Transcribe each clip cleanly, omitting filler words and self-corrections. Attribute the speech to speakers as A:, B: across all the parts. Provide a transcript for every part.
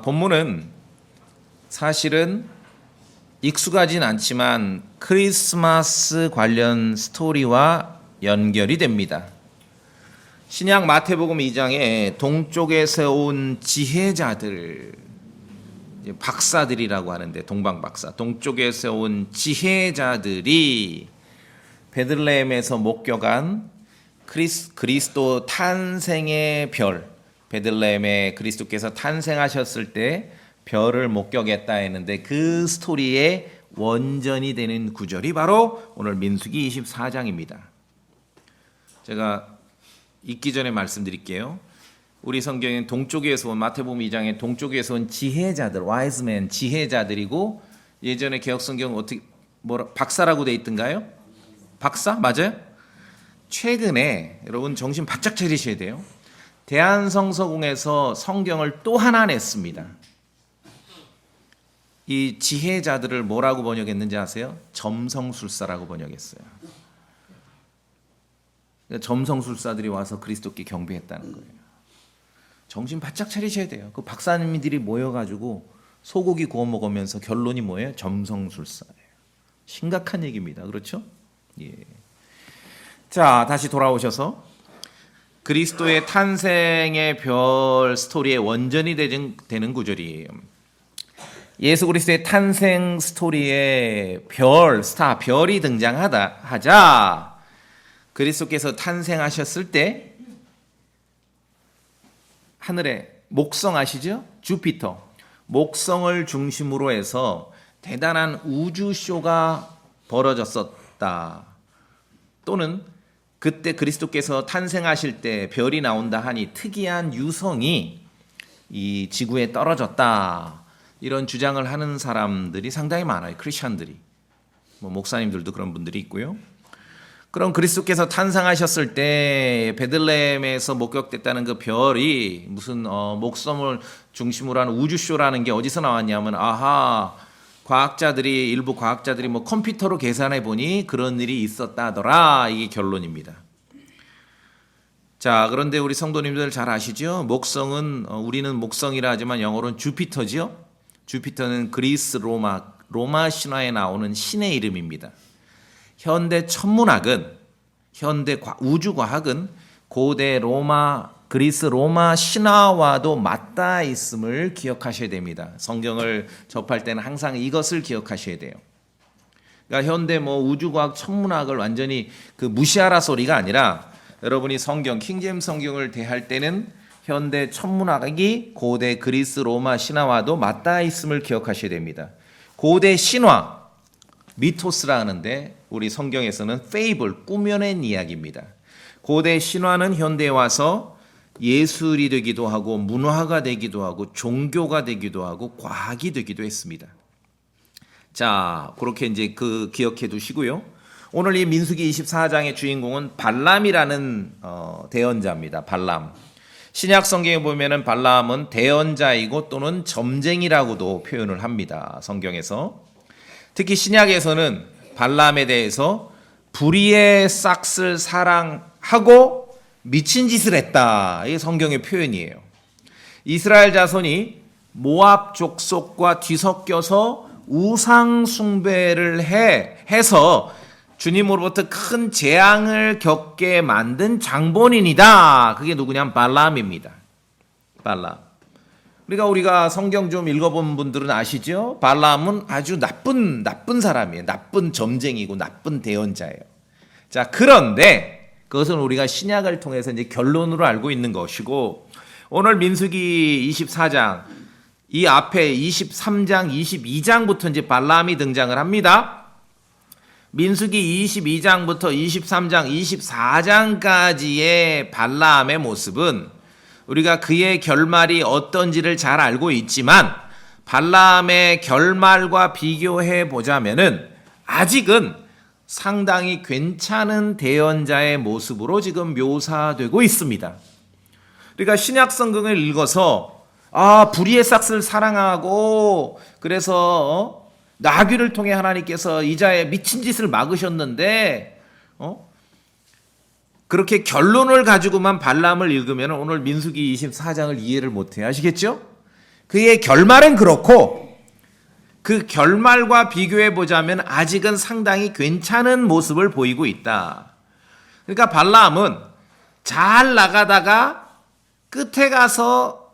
A: 본문은 사실은 익숙하진 않지만 크리스마스 관련 스토리와 연결이 됩니다. 신약 마태복음 2장에 동쪽에서 온 지혜자들, 박사들이라고 하는데 동방박사, 동쪽에서 온 지혜자들이 베들레헴에서 목격한 그리스도 탄생의 별, 베들레헴에 그리스도께서 탄생하셨을 때 별을 목격했다 했는데 그 스토리의 원전이 되는 구절이 바로 오늘 민수기 24장입니다. 제가 읽기 전에 말씀드릴게요. 우리 성경엔 동쪽에서 온 마태복음 2장에 동쪽에서 온 지혜자들, 와이즈맨 지혜자들이고 예전에 개혁성경 어떻게 박사라고 돼 있던가요? 박사 맞아요? 최근에 여러분 정신 바짝 차리셔야 돼요. 대한성서공에서 성경을 또 하나 냈습니다. 이 지혜자들을 뭐라고 번역했는지 아세요? 점성술사라고 번역했어요. 점성술사들이 와서 그리스도께 경배했다는 거예요. 정신 바짝 차리셔야 돼요. 그 박사님들이 모여가지고 소고기 구워 먹으면서 결론이 뭐예요? 점성술사예요. 심각한 얘기입니다. 그렇죠? 예. 자, 다시 돌아오셔서 그리스도의 탄생의 별 스토리의 원전이 되는 구절이에요. 예수 그리스도의 탄생 스토리에 별이 등장하자 그리스도께서 탄생하셨을 때 하늘에 목성 아시죠? 주피터. 목성을 중심으로 해서 대단한 우주쇼가 벌어졌었다. 또는 그때 그리스도께서 탄생하실 때 별이 나온다 하니 특이한 유성이 이 지구에 떨어졌다. 이런 주장을 하는 사람들이 상당히 많아요. 크리스천들이. 목사님들도 그런 분들이 있고요. 그럼 그리스도께서 탄생하셨을 때 베들레헴에서 목격됐다는 그 별이 무슨 목성을 중심으로 하는 우주쇼라는 게 어디서 나왔냐면 일부 과학자들이 컴퓨터로 계산해 보니 그런 일이 있었다더라. 이게 결론입니다. 자, 그런데 우리 성도님들 잘 아시죠? 목성은 우리는 목성이라 하지만 영어로는 주피터지요. 주피터는 그리스 로마 신화에 나오는 신의 이름입니다. 현대 천문학은 우주과학은 고대 그리스 로마 신화와도 맞닿아 있음을 기억하셔야 됩니다. 성경을 접할 때는 항상 이것을 기억하셔야 돼요. 그러니까 현대 우주과학 천문학을 완전히 무시하라 소리가 아니라 여러분이 킹제임스 성경을 대할 때는 현대 천문학이 고대 그리스 로마 신화와도 맞닿아 있음을 기억하셔야 됩니다. 고대 신화, 미토스라 하는데 우리 성경에서는 페이블, 꾸며낸 이야기입니다. 고대 신화는 현대에 와서 예술이 되기도 하고 문화가 되기도 하고 종교가 되기도 하고 과학이 되기도 했습니다. 자, 그렇게 이제 기억해 두시고요. 오늘 이 민수기 24장의 주인공은 발람이라는 대언자입니다. 발람. 신약 성경에 보면은 발람은 대언자이고 또는 점쟁이라고도 표현을 합니다. 성경에서. 특히 신약에서는 발람에 대해서 불의의 싹을 사랑하고 미친 짓을 했다. 이게 성경의 표현이에요. 이스라엘 자손이 모압 족속과 뒤섞여서 우상 숭배를 해서 주님으로부터 큰 재앙을 겪게 만든 장본인이다. 그게 누구냐면 발람입니다. 발람. 그러니까 우리가 성경 좀 읽어본 분들은 아시죠? 발람은 아주 나쁜 사람이에요. 나쁜 점쟁이고 나쁜 대언자예요. 자, 그런데 그것은 우리가 신약을 통해서 이제 결론으로 알고 있는 것이고 오늘 민수기 24장 이 앞에 23장, 22장부터 이제 발람이 등장을 합니다. 민수기 22장부터 23장, 24장까지의 발람의 모습은 우리가 그의 결말이 어떤지를 잘 알고 있지만 발람의 결말과 비교해 보자면은 아직은 상당히 괜찮은 대언자의 모습으로 지금 묘사되고 있습니다. 그러니까 신약 성경을 읽어서 불의의 싹을 사랑하고 그래서 나귀를 통해 하나님께서 이자의 미친 짓을 막으셨는데 그렇게 결론을 가지고만 발람을 읽으면 오늘 민수기 24장을 이해를 못해요. 아시겠죠? 그의 결말은 그렇고 그 결말과 비교해 보자면 아직은 상당히 괜찮은 모습을 보이고 있다. 그러니까 발라함은 잘 나가다가 끝에 가서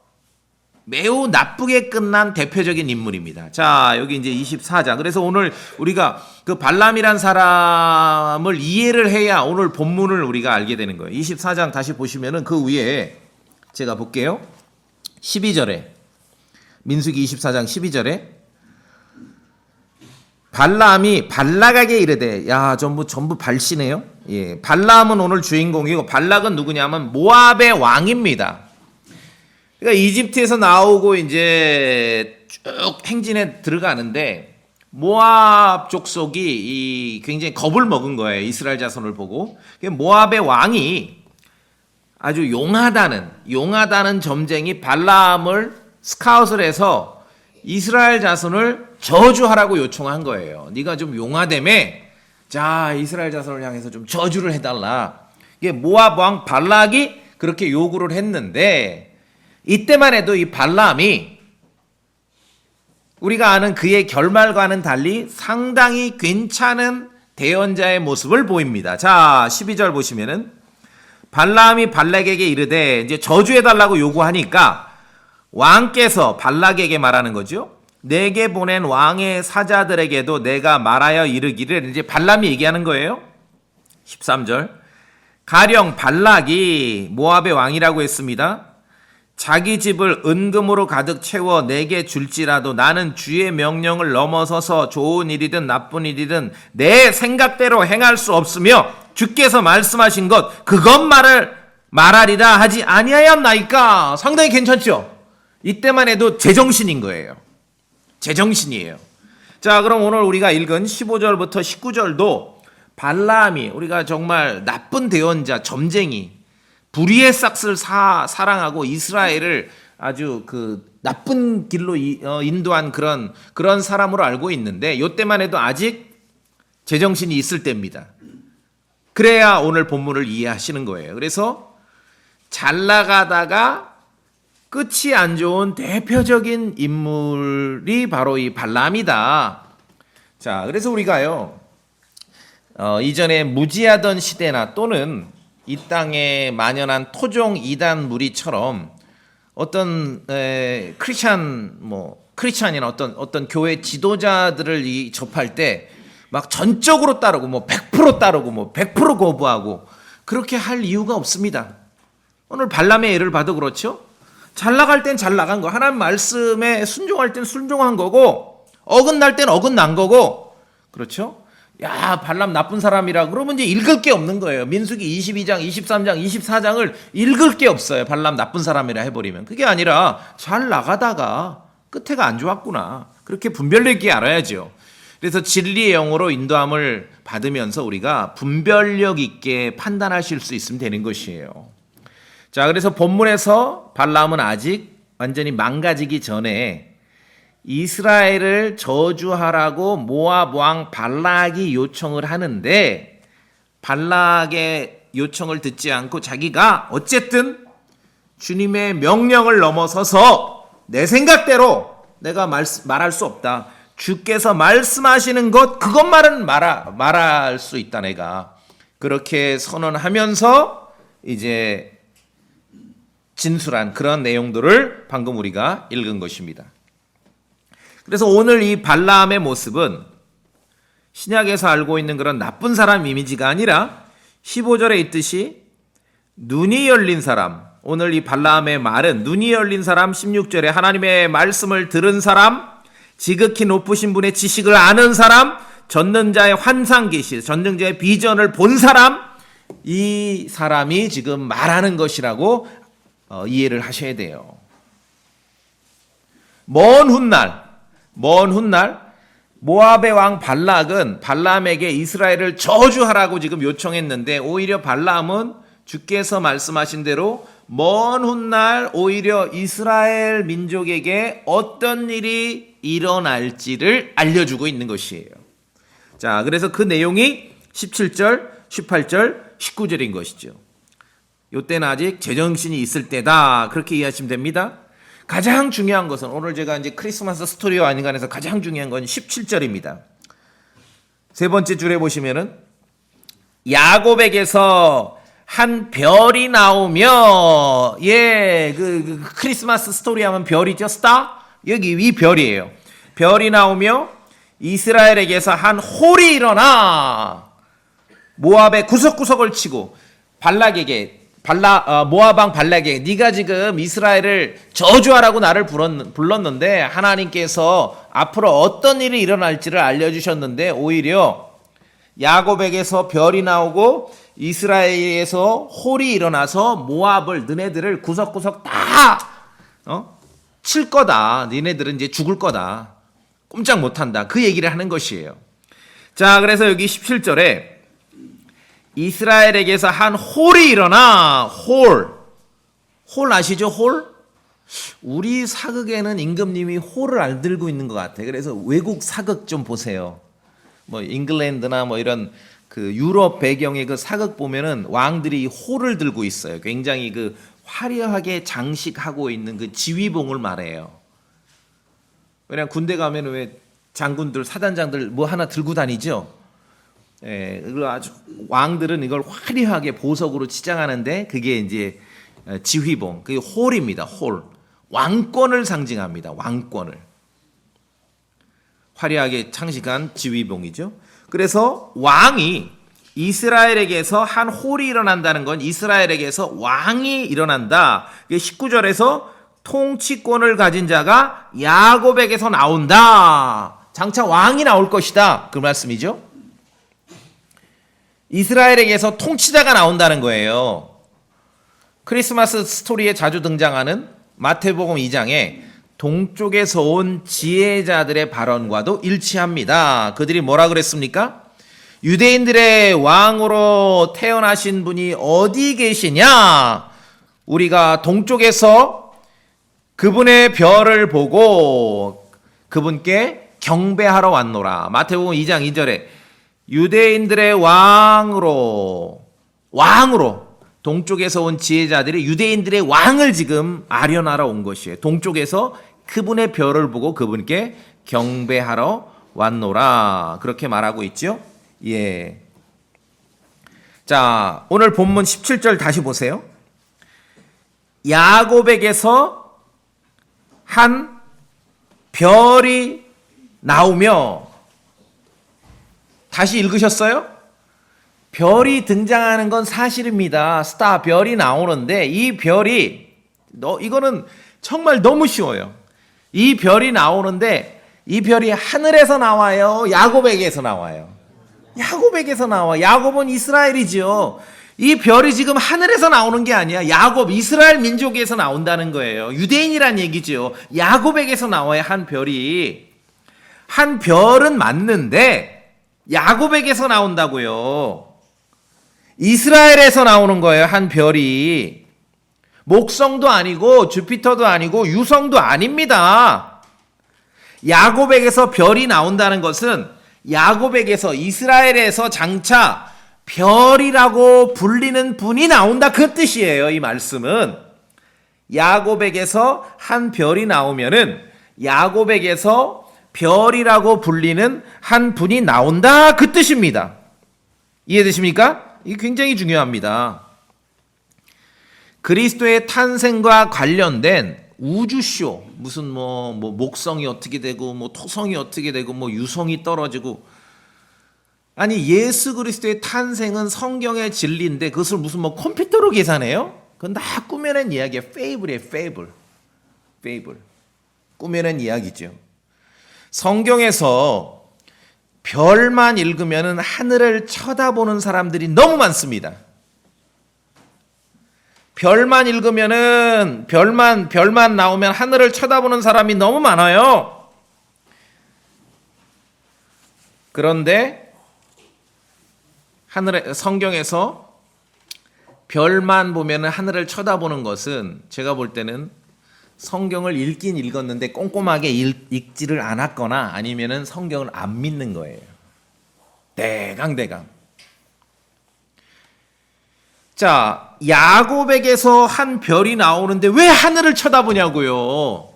A: 매우 나쁘게 끝난 대표적인 인물입니다. 자, 여기 이제 24장. 그래서 오늘 우리가 그 발람이란 사람을 이해를 해야 오늘 본문을 우리가 알게 되는 거예요. 24장 다시 보시면은 그 위에 제가 볼게요. 12절에 민수기 24장 12절에 발람이 발락에게 이르되, 야, 전부 발씨네요. 예, 발람은 오늘 주인공이고 발락은 누구냐면 모압의 왕입니다. 그러니까 이집트에서 나오고 이제 쭉 행진에 들어가는데 모압 족속이 굉장히 겁을 먹은 거예요. 이스라엘 자손을 보고. 모압의 왕이 아주 용하다는 점쟁이 발라함을 스카웃을 해서 이스라엘 자손을 저주하라고 요청한 거예요. 네가 좀 용하다며, 자, 이스라엘 자손을 향해서 좀 저주를 해달라. 이게 모압 왕 발락이 그렇게 요구를 했는데, 이때만 해도 이 발람이 우리가 아는 그의 결말과는 달리 상당히 괜찮은 대언자의 모습을 보입니다. 자, 12절 보시면은 발람이 발락에게 이르되, 이제 저주해달라고 요구하니까 왕께서 발락에게 말하는 거죠. 내게 보낸 왕의 사자들에게도 내가 말하여 이르기를, 이제 발람이 얘기하는 거예요. 13절 가령 발락이 모압의 왕이라고 했습니다. 자기 집을 은금으로 가득 채워 내게 줄지라도 나는 주의 명령을 넘어서서 좋은 일이든 나쁜 일이든 내 생각대로 행할 수 없으며 주께서 말씀하신 것 그것 말하리라 하지 아니하였나이까. 상당히 괜찮죠? 이때만 해도 제정신인 거예요. 제정신이에요. 자, 그럼 오늘 우리가 읽은 15절부터 19절도 발람이 우리가 정말 나쁜 대언자, 점쟁이, 불의의 싹을 사랑하고 이스라엘을 아주 그 나쁜 길로 인도한 그런 사람으로 알고 있는데, 이때만 해도 아직 제정신이 있을 때입니다. 그래야 오늘 본문을 이해하시는 거예요. 그래서 잘 나가다가 끝이 안 좋은 대표적인 인물이 바로 이 발람이다. 자, 그래서 우리가요, 이전에 무지하던 시대나 또는 이 땅에 만연한 토종 이단 무리처럼 어떤 크리스찬이나 어떤 교회 지도자들을 접할 때 막 전적으로 따르고 100% 따르고 100% 거부하고 그렇게 할 이유가 없습니다. 오늘 발람의 예를 봐도 그렇죠. 잘 나갈 땐 잘 나간 거, 하나님 말씀에 순종할 땐 순종한 거고, 어긋날 땐 어긋난 거고, 그렇죠? 야, 발람 나쁜 사람이라 그러면 이제 읽을 게 없는 거예요. 민수기 22장, 23장, 24장을 읽을 게 없어요. 발람 나쁜 사람이라 해버리면. 그게 아니라 잘 나가다가 끝에가 안 좋았구나. 그렇게 분별력 있게 알아야죠. 그래서 진리의 영으로 인도함을 받으면서 우리가 분별력 있게 판단하실 수 있으면 되는 것이에요. 자, 그래서 본문에서 발람은 아직 완전히 망가지기 전에 이스라엘을 저주하라고 모압 왕 발락이 요청을 하는데, 발락의 요청을 듣지 않고 자기가 어쨌든 주님의 명령을 넘어서서 내 생각대로 내가 말할 수 없다. 주께서 말씀하시는 것 그것만은 말할 수 있다. 내가 그렇게 선언하면서 이제 진술한 그런 내용들을 방금 우리가 읽은 것입니다. 그래서 오늘 이 발람의 모습은 신약에서 알고 있는 그런 나쁜 사람 이미지가 아니라 15절에 있듯이 눈이 열린 사람, 오늘 이 발람의 말은 눈이 열린 사람, 16절에 하나님의 말씀을 들은 사람, 지극히 높으신 분의 지식을 아는 사람, 전능자의 환상 계시, 전능자의 비전을 본 사람, 이 사람이 지금 말하는 것이라고 이해를 하셔야 돼요. 먼 훗날 모압의 왕 발락은 발람에게 이스라엘을 저주하라고 지금 요청했는데, 오히려 발람은 주께서 말씀하신 대로 먼 훗날 오히려 이스라엘 민족에게 어떤 일이 일어날지를 알려주고 있는 것이에요. 자, 그래서 그 내용이 17절, 18절, 19절인 것이죠. 이때는 아직 제정신이 있을 때다. 그렇게 이해하시면 됩니다. 가장 중요한 것은 오늘 제가 이제 크리스마스 스토리와 안간해서 가장 중요한 건 17절입니다. 세 번째 줄에 보시면은 야곱에게서 한 별이 나오며 그 크리스마스 스토리 하면 별이죠. 스타. 여기 이 별이에요. 별이 나오며 이스라엘에게서 한 홀이 일어나 모압의 구석구석을 치고 모압 왕 발락에게 네가 지금 이스라엘을 저주하라고 나를 불렀는데 하나님께서 앞으로 어떤 일이 일어날지를 알려주셨는데 오히려 야곱에게서 별이 나오고 이스라엘에서 홀이 일어나서 모압을 너네들을 구석구석 다 칠 거다. 너네들은 이제 죽을 거다. 꼼짝 못한다. 그 얘기를 하는 것이에요. 자, 그래서 여기 17절에 이스라엘에게서 한 홀이 일어나. 홀 아시죠? 홀? 우리 사극에는 임금님이 홀을 안 들고 있는 것 같아요. 그래서 외국 사극 좀 보세요. 뭐 잉글랜드나 뭐 이런 그 유럽 배경의 그 사극 보면은 왕들이 홀을 들고 있어요. 굉장히 그 화려하게 장식하고 있는 그 지휘봉을 말해요. 왜냐면 군대 가면 왜 장군들, 사단장들 뭐 하나 들고 다니죠. 예, 아주 왕들은 이걸 화려하게 보석으로 치장하는데 그게 이제 지휘봉, 그게 홀입니다. 홀. 왕권을 상징합니다. 왕권을. 화려하게 장식한 지휘봉이죠. 그래서 왕이 이스라엘에게서 한 홀이 일어난다는 건 이스라엘에게서 왕이 일어난다. 19절에서 통치권을 가진 자가 야곱에게서 나온다. 장차 왕이 나올 것이다. 그 말씀이죠. 이스라엘에게서 통치자가 나온다는 거예요. 크리스마스 스토리에 자주 등장하는 마태복음 2장에 동쪽에서 온 지혜자들의 발언과도 일치합니다. 그들이 뭐라 그랬습니까? 유대인들의 왕으로 태어나신 분이 어디 계시냐? 우리가 동쪽에서 그분의 별을 보고 그분께 경배하러 왔노라. 마태복음 2장 2절에 유대인들의 왕으로 동쪽에서 온 지혜자들이 유대인들의 왕을 지금 아련하러 온 것이에요. 동쪽에서 그분의 별을 보고 그분께 경배하러 왔노라. 그렇게 말하고 있죠. 예. 자, 오늘 본문 17절 다시 보세요. 야곱에게서 한 별이 나오며, 다시 읽으셨어요? 별이 등장하는 건 사실입니다. 스타 별이 나오는데 이 별이 이거는 정말 너무 쉬워요. 이 별이 나오는데 이 별이 하늘에서 나와요? 야곱에게서 나와요? 야곱에게서 나와. 야곱은 이스라엘이지요. 이 별이 지금 하늘에서 나오는 게 아니야. 야곱, 이스라엘 민족에서 나온다는 거예요. 유대인이란 얘기죠. 야곱에게서 나와요. 한 별이. 한 별은 맞는데 야곱에게서 나온다고요. 이스라엘에서 나오는 거예요. 한 별이. 목성도 아니고 주피터도 아니고 유성도 아닙니다. 야곱에게서 별이 나온다는 것은 야곱에게서, 이스라엘에서 장차 별이라고 불리는 분이 나온다, 그 뜻이에요. 이 말씀은 야곱에게서 한 별이 나오면은 야곱에게서 별이라고 불리는 한 분이 나온다, 그 뜻입니다. 이해되십니까? 이게 굉장히 중요합니다. 그리스도의 탄생과 관련된 우주쇼, 무슨 뭐 목성이 어떻게 되고 뭐 토성이 어떻게 되고 뭐 유성이 떨어지고, 아니 예수 그리스도의 탄생은 성경의 진리인데 그것을 무슨 뭐 컴퓨터로 계산해요? 그건 다 꾸며낸 이야기예요. 페이블이에요. 페이블. 꾸며낸 이야기죠. 성경에서 별만 읽으면 하늘을 쳐다보는 사람들이 너무 많습니다. 별만 읽으면은 별만 나오면 하늘을 쳐다보는 사람이 너무 많아요. 그런데 성경에서 별만 보면은 하늘을 쳐다보는 것은 제가 볼 때는 성경을 읽긴 읽었는데 꼼꼼하게 읽지를 않았거나 아니면은 성경을 안 믿는 거예요. 대강. 자, 야곱에게서 한 별이 나오는데 왜 하늘을 쳐다보냐고요.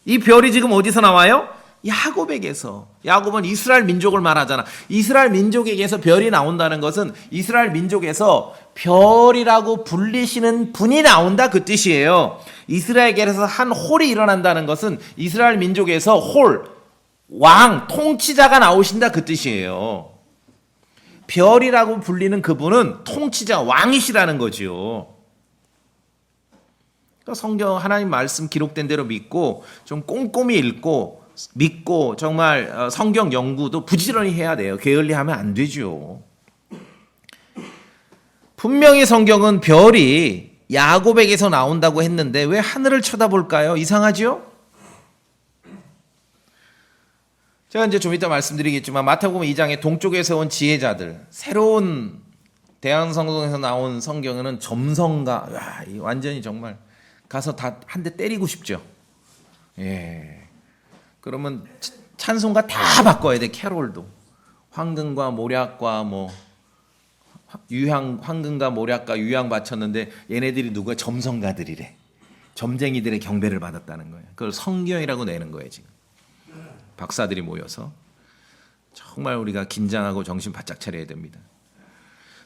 A: 이 별이 지금 어디서 나와요? 야곱에게서. 야곱은 이스라엘 민족을 말하잖아. 이스라엘 민족에게서 별이 나온다는 것은 이스라엘 민족에서 별이라고 불리시는 분이 나온다 그 뜻이에요. 이스라엘에게서 한 홀이 일어난다는 것은 이스라엘 민족에서 홀, 왕, 통치자가 나오신다 그 뜻이에요. 별이라고 불리는 그분은 통치자, 왕이시라는 거지요. 성경 하나님 말씀 기록된 대로 믿고 좀 꼼꼼히 읽고 믿고 정말 성경 연구도 부지런히 해야 돼요. 게을리하면 안 되죠. 분명히 성경은 별이 야곱에게서 나온다고 했는데 왜 하늘을 쳐다볼까요? 이상하죠? 제가 이제 좀 이따 말씀드리겠지만 마태복음 2장에 동쪽에서 온 지혜자들, 새로운 대한성경에서 나온 성경에는 점성가, 완전히 정말 가서 다 한 대 때리고 싶죠. 예. 그러면 찬송가 다 바꿔야 돼. 캐롤도 황금과 모략과 뭐 황금과 모략과 유향 바쳤는데 얘네들이 누가 점성가들이래. 점쟁이들의 경배를 받았다는 거예요. 그걸 성경이라고 내는 거예요 지금. 박사들이 모여서 정말 우리가 긴장하고 정신 바짝 차려야 됩니다.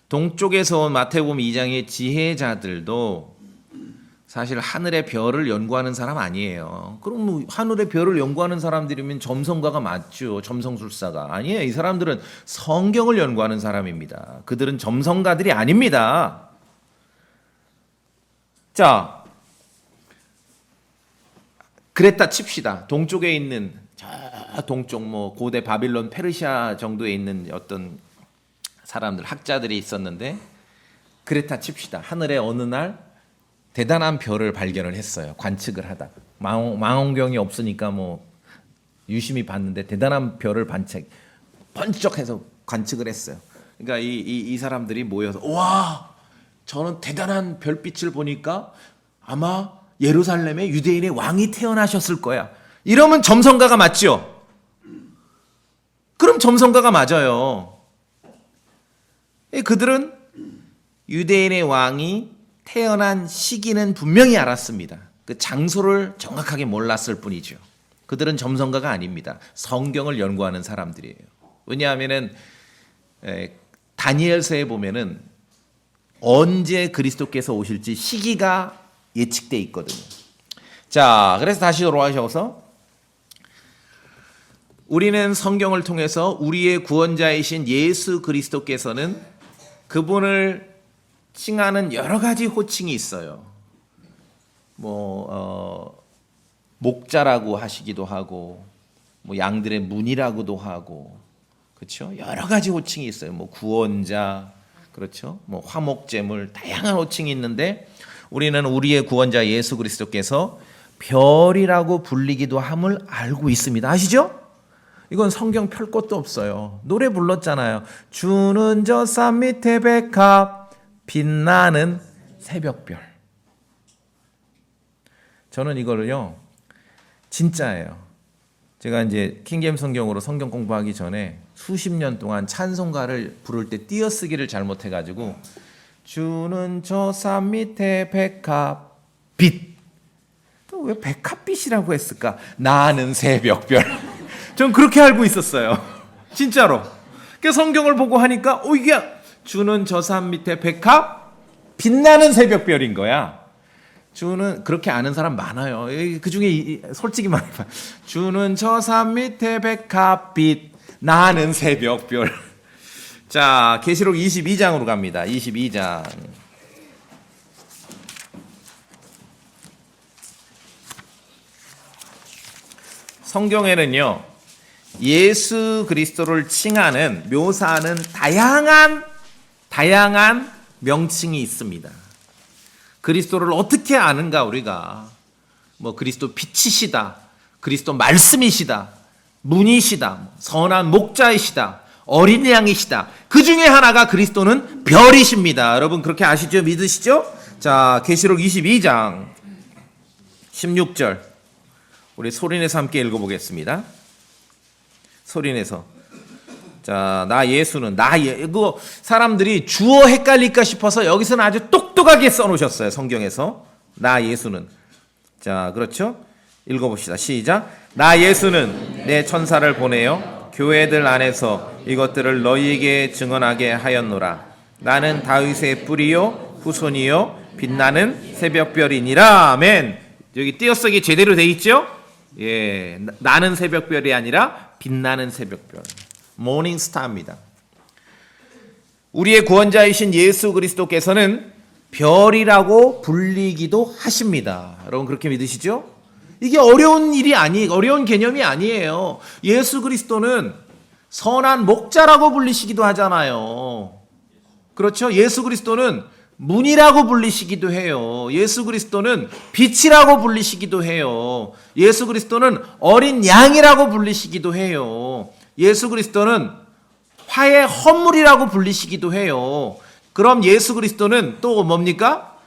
A: 동쪽에서 온 마태복음 2장의 지혜자들도 사실 하늘의 별을 연구하는 사람 아니에요. 그럼 뭐 하늘의 별을 연구하는 사람들이면 점성가가 맞죠. 점성술사가. 아니에요. 이 사람들은 성경을 연구하는 사람입니다. 그들은 점성가들이 아닙니다. 자, 그랬다 칩시다. 동쪽에 있는 저 동쪽 뭐 고대 바빌론 페르시아 정도에 있는 어떤 사람들 학자들이 있었는데 그랬다 칩시다. 하늘에 어느 날 대단한 별을 발견을 했어요. 관측을 하다가 망원경이 없으니까 뭐 유심히 봤는데 대단한 별을 번쩍해서 관측을 했어요. 그러니까 이 사람들이 모여서 와, 저는 대단한 별빛을 보니까 아마 예루살렘에 유대인의 왕이 태어나셨을 거야. 이러면 점성가가 맞죠? 그럼 점성가가 맞아요. 그들은 유대인의 왕이 태어난 시기는 분명히 알았습니다. 그 장소를 정확하게 몰랐을 뿐이죠. 그들은 점성가가 아닙니다. 성경을 연구하는 사람들이에요. 왜냐하면은 다니엘서에 보면은 언제 그리스도께서 오실지 시기가 예측돼 있거든요. 자, 그래서 다시 돌아오셔서 우리는 성경을 통해서 우리의 구원자이신 예수 그리스도께서는 그분을 칭하는 여러 가지 호칭이 있어요. 목자라고 하시기도 하고, 뭐 양들의 문이라고도 하고, 그렇죠? 여러 가지 호칭이 있어요. 뭐 구원자, 그렇죠? 뭐 화목제물, 다양한 호칭이 있는데 우리는 우리의 구원자 예수 그리스도께서 별이라고 불리기도 함을 알고 있습니다. 아시죠? 이건 성경 펼 것도 없어요. 노래 불렀잖아요. 주는 저 산 밑에 백합 빛나는 새벽별. 저는 이거를요 진짜예요. 제가 이제 킹제임스 성경으로 성경 공부하기 전에 수십 년 동안 찬송가를 부를 때 띄어쓰기를 잘못해가지고 주는 저 산 밑에 백합빛. 또 왜 백합빛이라고 했을까? 나는 새벽별. 전 그렇게 알고 있었어요. 진짜로. 그 성경을 보고 하니까 이게 주는 저 산 밑에 백합 빛나는 새벽별인 거야. 주는 그렇게 아는 사람 많아요. 그 중에 솔직히 말해봐. 주는 저 산 밑에 백합빛 나는 새벽별. 자, 계시록 22장으로 갑니다. 22장. 성경에는요 예수 그리스도를 칭하는 묘사하는 다양한 명칭이 있습니다. 그리스도를 어떻게 아는가 우리가 뭐 그리스도 빛이시다, 그리스도 말씀이시다, 문이시다, 선한 목자이시다, 어린 양이시다. 그 중에 하나가 그리스도는 별이십니다. 여러분 그렇게 아시죠? 믿으시죠? 자, 계시록 22장 16절 우리 소리내서 함께 읽어보겠습니다. 소리내서 자, 나 예수는 이거 사람들이 주어 헷갈릴까 싶어서 여기서는 아주 똑똑하게 써놓으셨어요. 성경에서 나 예수는. 자, 그렇죠? 읽어봅시다. 시작. 나 예수는 내 천사를 보내어 교회들 안에서 이것들을 너희에게 증언하게 하였노라. 나는 다윗의 뿌리요 후손이요 빛나는 새벽별이니라. 아멘. 여기 띄어쓰기 제대로 돼 있죠? 예, 나는 새벽별이 아니라 빛나는 새벽별. 모닝스타입니다. 우리의 구원자이신 예수 그리스도께서는 별이라고 불리기도 하십니다. 여러분 그렇게 믿으시죠? 이게 어려운 어려운 개념이 아니에요. 예수 그리스도는 선한 목자라고 불리시기도 하잖아요. 그렇죠? 예수 그리스도는 문이라고 불리시기도 해요. 예수 그리스도는 빛이라고 불리시기도 해요. 예수 그리스도는 어린 양이라고 불리시기도 해요. 예수 그리스도는 화의 헌물이라고 불리시기도 해요. 그럼 예수 그리스도는 또 뭡니까?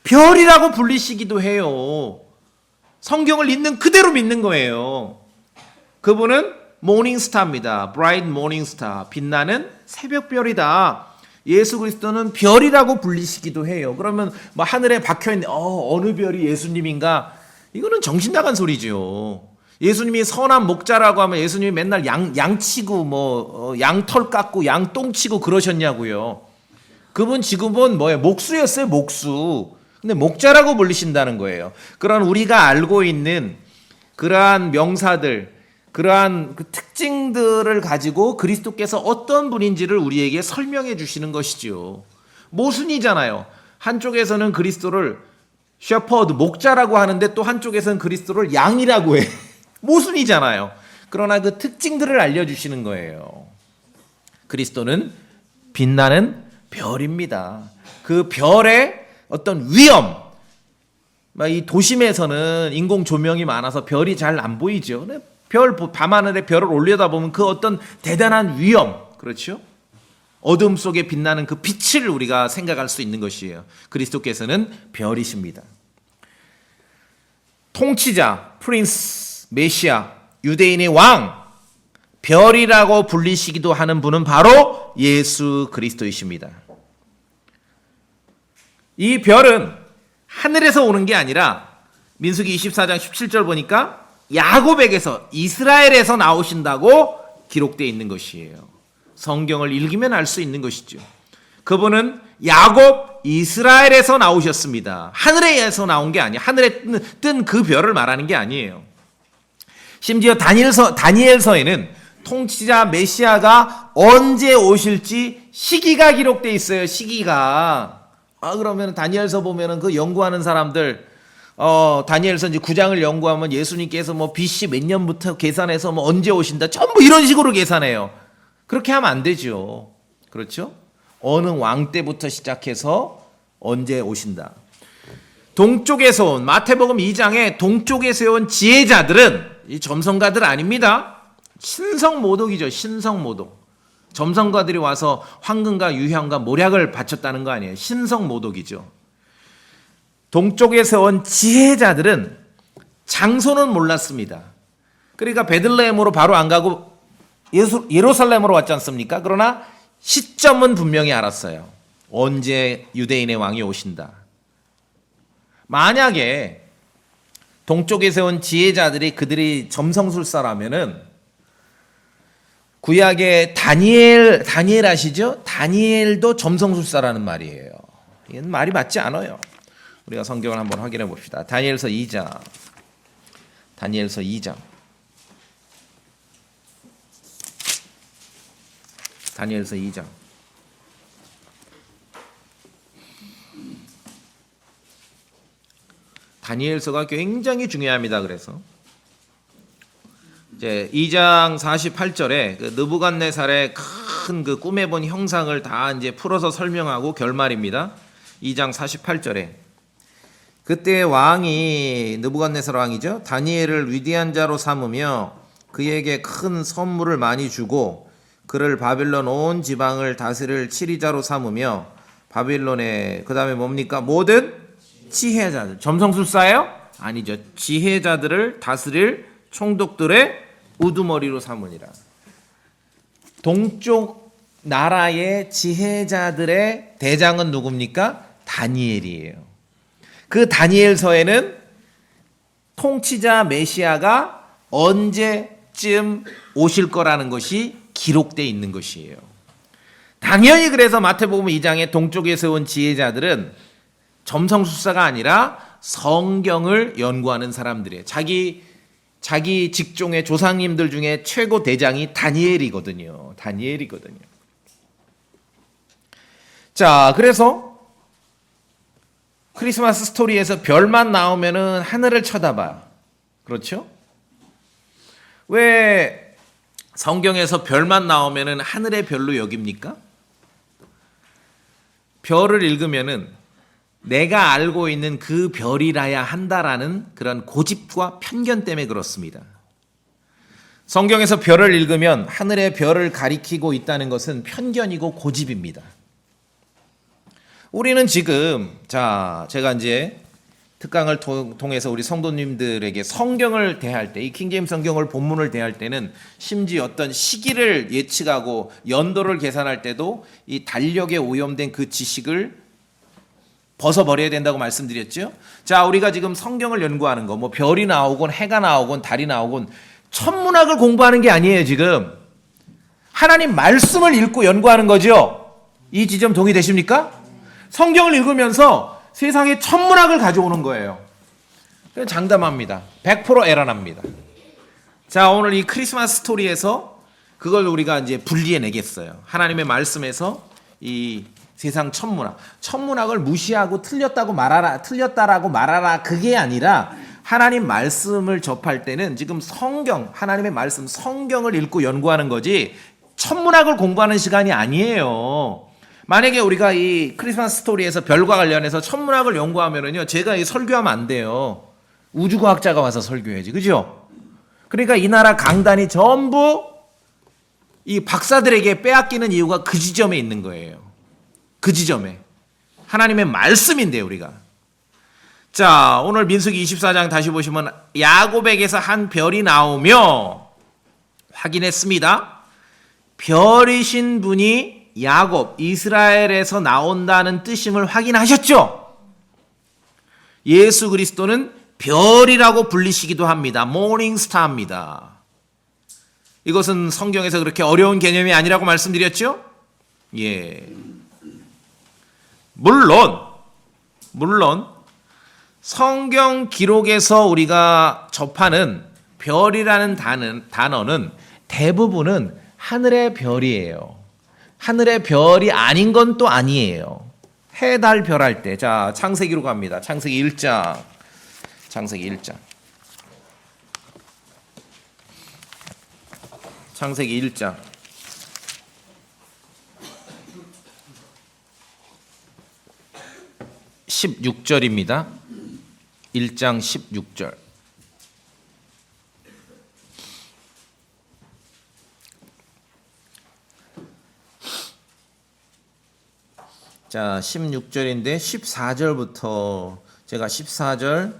A: 별이라고 불리시기도 해요. 성경을 있는 그대로 믿는 거예요. 그분은 모닝스타입니다. 브라이트 모닝스타, 빛나는 새벽별이다. 예수 그리스도는 별이라고 불리시기도 해요. 그러면 뭐 하늘에 박혀있는 어느 별이 예수님인가? 이거는 정신 나간 소리죠. 예수님이 선한 목자라고 하면 예수님이 맨날 양 치고 양털 깎고 양똥 치고 그러셨냐고요. 그분 지금은 뭐예요? 목수였어요, 목수. 근데 목자라고 불리신다는 거예요. 그런 우리가 알고 있는 그러한 명사들, 그러한 그 특징들을 가지고 그리스도께서 어떤 분인지를 우리에게 설명해 주시는 것이죠. 모순이잖아요. 한쪽에서는 그리스도를 셰퍼드, 목자라고 하는데 또 한쪽에서는 그리스도를 양이라고 해. 모순이잖아요. 그러나 그 특징들을 알려주시는 거예요. 그리스도는 빛나는 별입니다. 그 별의 어떤 위엄, 이 도심에서는 인공 조명이 많아서 별이 잘 안 보이죠. 밤하늘에 별을 올려다보면 그 어떤 대단한 위엄, 그렇죠? 어둠 속에 빛나는 그 빛을 우리가 생각할 수 있는 것이에요. 그리스도께서는 별이십니다. 통치자, 프린스, 메시아, 유대인의 왕, 별이라고 불리시기도 하는 분은 바로 예수 그리스도이십니다. 이 별은 하늘에서 오는 게 아니라 민수기 24장 17절 보니까 야곱에게서, 이스라엘에서 나오신다고 기록되어 있는 것이에요. 성경을 읽으면 알 수 있는 것이죠. 그분은 야곱, 이스라엘에서 나오셨습니다. 하늘에서 나온 게 아니에요. 하늘에 뜬 그 별을 말하는 게 아니에요. 심지어 다니엘서에는 통치자 메시아가 언제 오실지 시기가 기록되어 있어요. 시기가. 그러면 다니엘서 보면은 그 연구하는 사람들, 다니엘서 이제 9장을 연구하면 예수님께서 BC 몇 년부터 계산해서 언제 오신다, 전부 이런 식으로 계산해요. 그렇게 하면 안 되죠. 그렇죠? 어느 왕 때부터 시작해서 언제 오신다. 동쪽에서 온, 마태복음 2장에 동쪽에서 온 지혜자들은 이 점성가들 아닙니다. 신성모독이죠. 신성모독. 점성가들이 와서 황금과 유향과 모략을 바쳤다는 거 아니에요. 신성모독이죠. 동쪽에서 온 지혜자들은 장소는 몰랐습니다. 그러니까 베들레헴으로 바로 안 가고 예루살렘으로 왔지 않습니까? 그러나 시점은 분명히 알았어요. 언제 유대인의 왕이 오신다. 만약에 동쪽에서 온 지혜자들이 그들이 점성술사라면은 구약의 다니엘 아시죠? 다니엘도 점성술사라는 말이에요. 이건 말이 맞지 않아요. 우리가 성경을 한번 확인해 봅시다. 다니엘서 2장. 다니엘서 2장. 다니엘서 2장. 다니엘서가 굉장히 중요합니다. 그래서 이제 2장 48절에 그 느부갓네살의 큰 그 꿈에 본 형상을 다 이제 풀어서 설명하고 결말입니다. 2장 48절에 그때 왕이 느부갓네살 왕이죠. 다니엘을 위대한 자로 삼으며 그에게 큰 선물을 많이 주고 그를 바빌론 온 지방을 다스릴 치리자로 삼으며 바빌론에 그다음에 뭡니까? 모든 지혜자들. 점성술사예요? 아니죠. 지혜자들을 다스릴 총독들의 우두머리로 삼으니라. 동쪽 나라의 지혜자들의 대장은 누굽니까? 다니엘이에요. 그 다니엘서에는 통치자 메시아가 언제쯤 오실 거라는 것이 기록되어 있는 것이에요. 당연히 그래서 마태복음 2장에 동쪽에서 온 지혜자들은 점성술사가 아니라 성경을 연구하는 사람들이에요. 자기 직종의 조상님들 중에 최고 대장이 다니엘이거든요. 자, 그래서 크리스마스 스토리에서 별만 나오면은 하늘을 쳐다봐요. 그렇죠? 왜 성경에서 별만 나오면은 하늘의 별로 여깁니까? 별을 읽으면은 내가 알고 있는 그 별이라야 한다라는 그런 고집과 편견 때문에 그렇습니다. 성경에서 별을 읽으면 하늘의 별을 가리키고 있다는 것은 편견이고 고집입니다. 우리는 지금 제가 이제 특강을 통해서 우리 성도님들에게 성경을 대할 때, 이 킹제임스 성경을 본문을 대할 때는 심지어 어떤 시기를 예측하고 연도를 계산할 때도 이 달력에 오염된 그 지식을 벗어버려야 된다고 말씀드렸죠. 자, 우리가 지금 성경을 연구하는 거, 뭐 별이 나오건 해가 나오건 달이 나오건 천문학을 공부하는 게 아니에요. 지금 하나님 말씀을 읽고 연구하는 거죠. 이 지점 동의되십니까? 성경을 읽으면서 세상에 천문학을 가져오는 거예요. 장담합니다. 100% 에러납니다. 자, 오늘 이 크리스마스 스토리에서 그걸 우리가 이제 분리해내겠어요. 하나님의 말씀에서 이 세상 천문학을 무시하고 틀렸다라고 말하라 그게 아니라 하나님 말씀을 접할 때는 지금 하나님의 말씀 성경을 읽고 연구하는 거지 천문학을 공부하는 시간이 아니에요. 만약에 우리가 이 크리스마스 스토리에서 별과 관련해서 천문학을 연구하면은요, 제가 이 설교하면 안 돼요. 우주과학자가 와서 설교해야지, 그죠? 그러니까 이 나라 강단이 전부 이 박사들에게 빼앗기는 이유가 그 지점에 있는 거예요. 그 지점에. 하나님의 말씀인데요, 우리가. 자, 오늘 민수기 24장 다시 보시면 야곱에게서 한 별이 나오며 확인했습니다. 별이신 분이 야곱, 이스라엘에서 나온다는 뜻임을 확인하셨죠? 예수 그리스도는 별이라고 불리시기도 합니다. 모닝스타입니다. 이것은 성경에서 그렇게 어려운 개념이 아니라고 말씀드렸죠? 예. 물론 성경 기록에서 우리가 접하는 별이라는 단어는 대부분은 하늘의 별이에요. 하늘의 별이 아닌 건 또 아니에요. 해, 달, 별 할 때. 자, 창세기로 갑니다. 창세기 1장. 16절입니다. 1장 16절. 자, 16절인데 14절부터 제가 14절,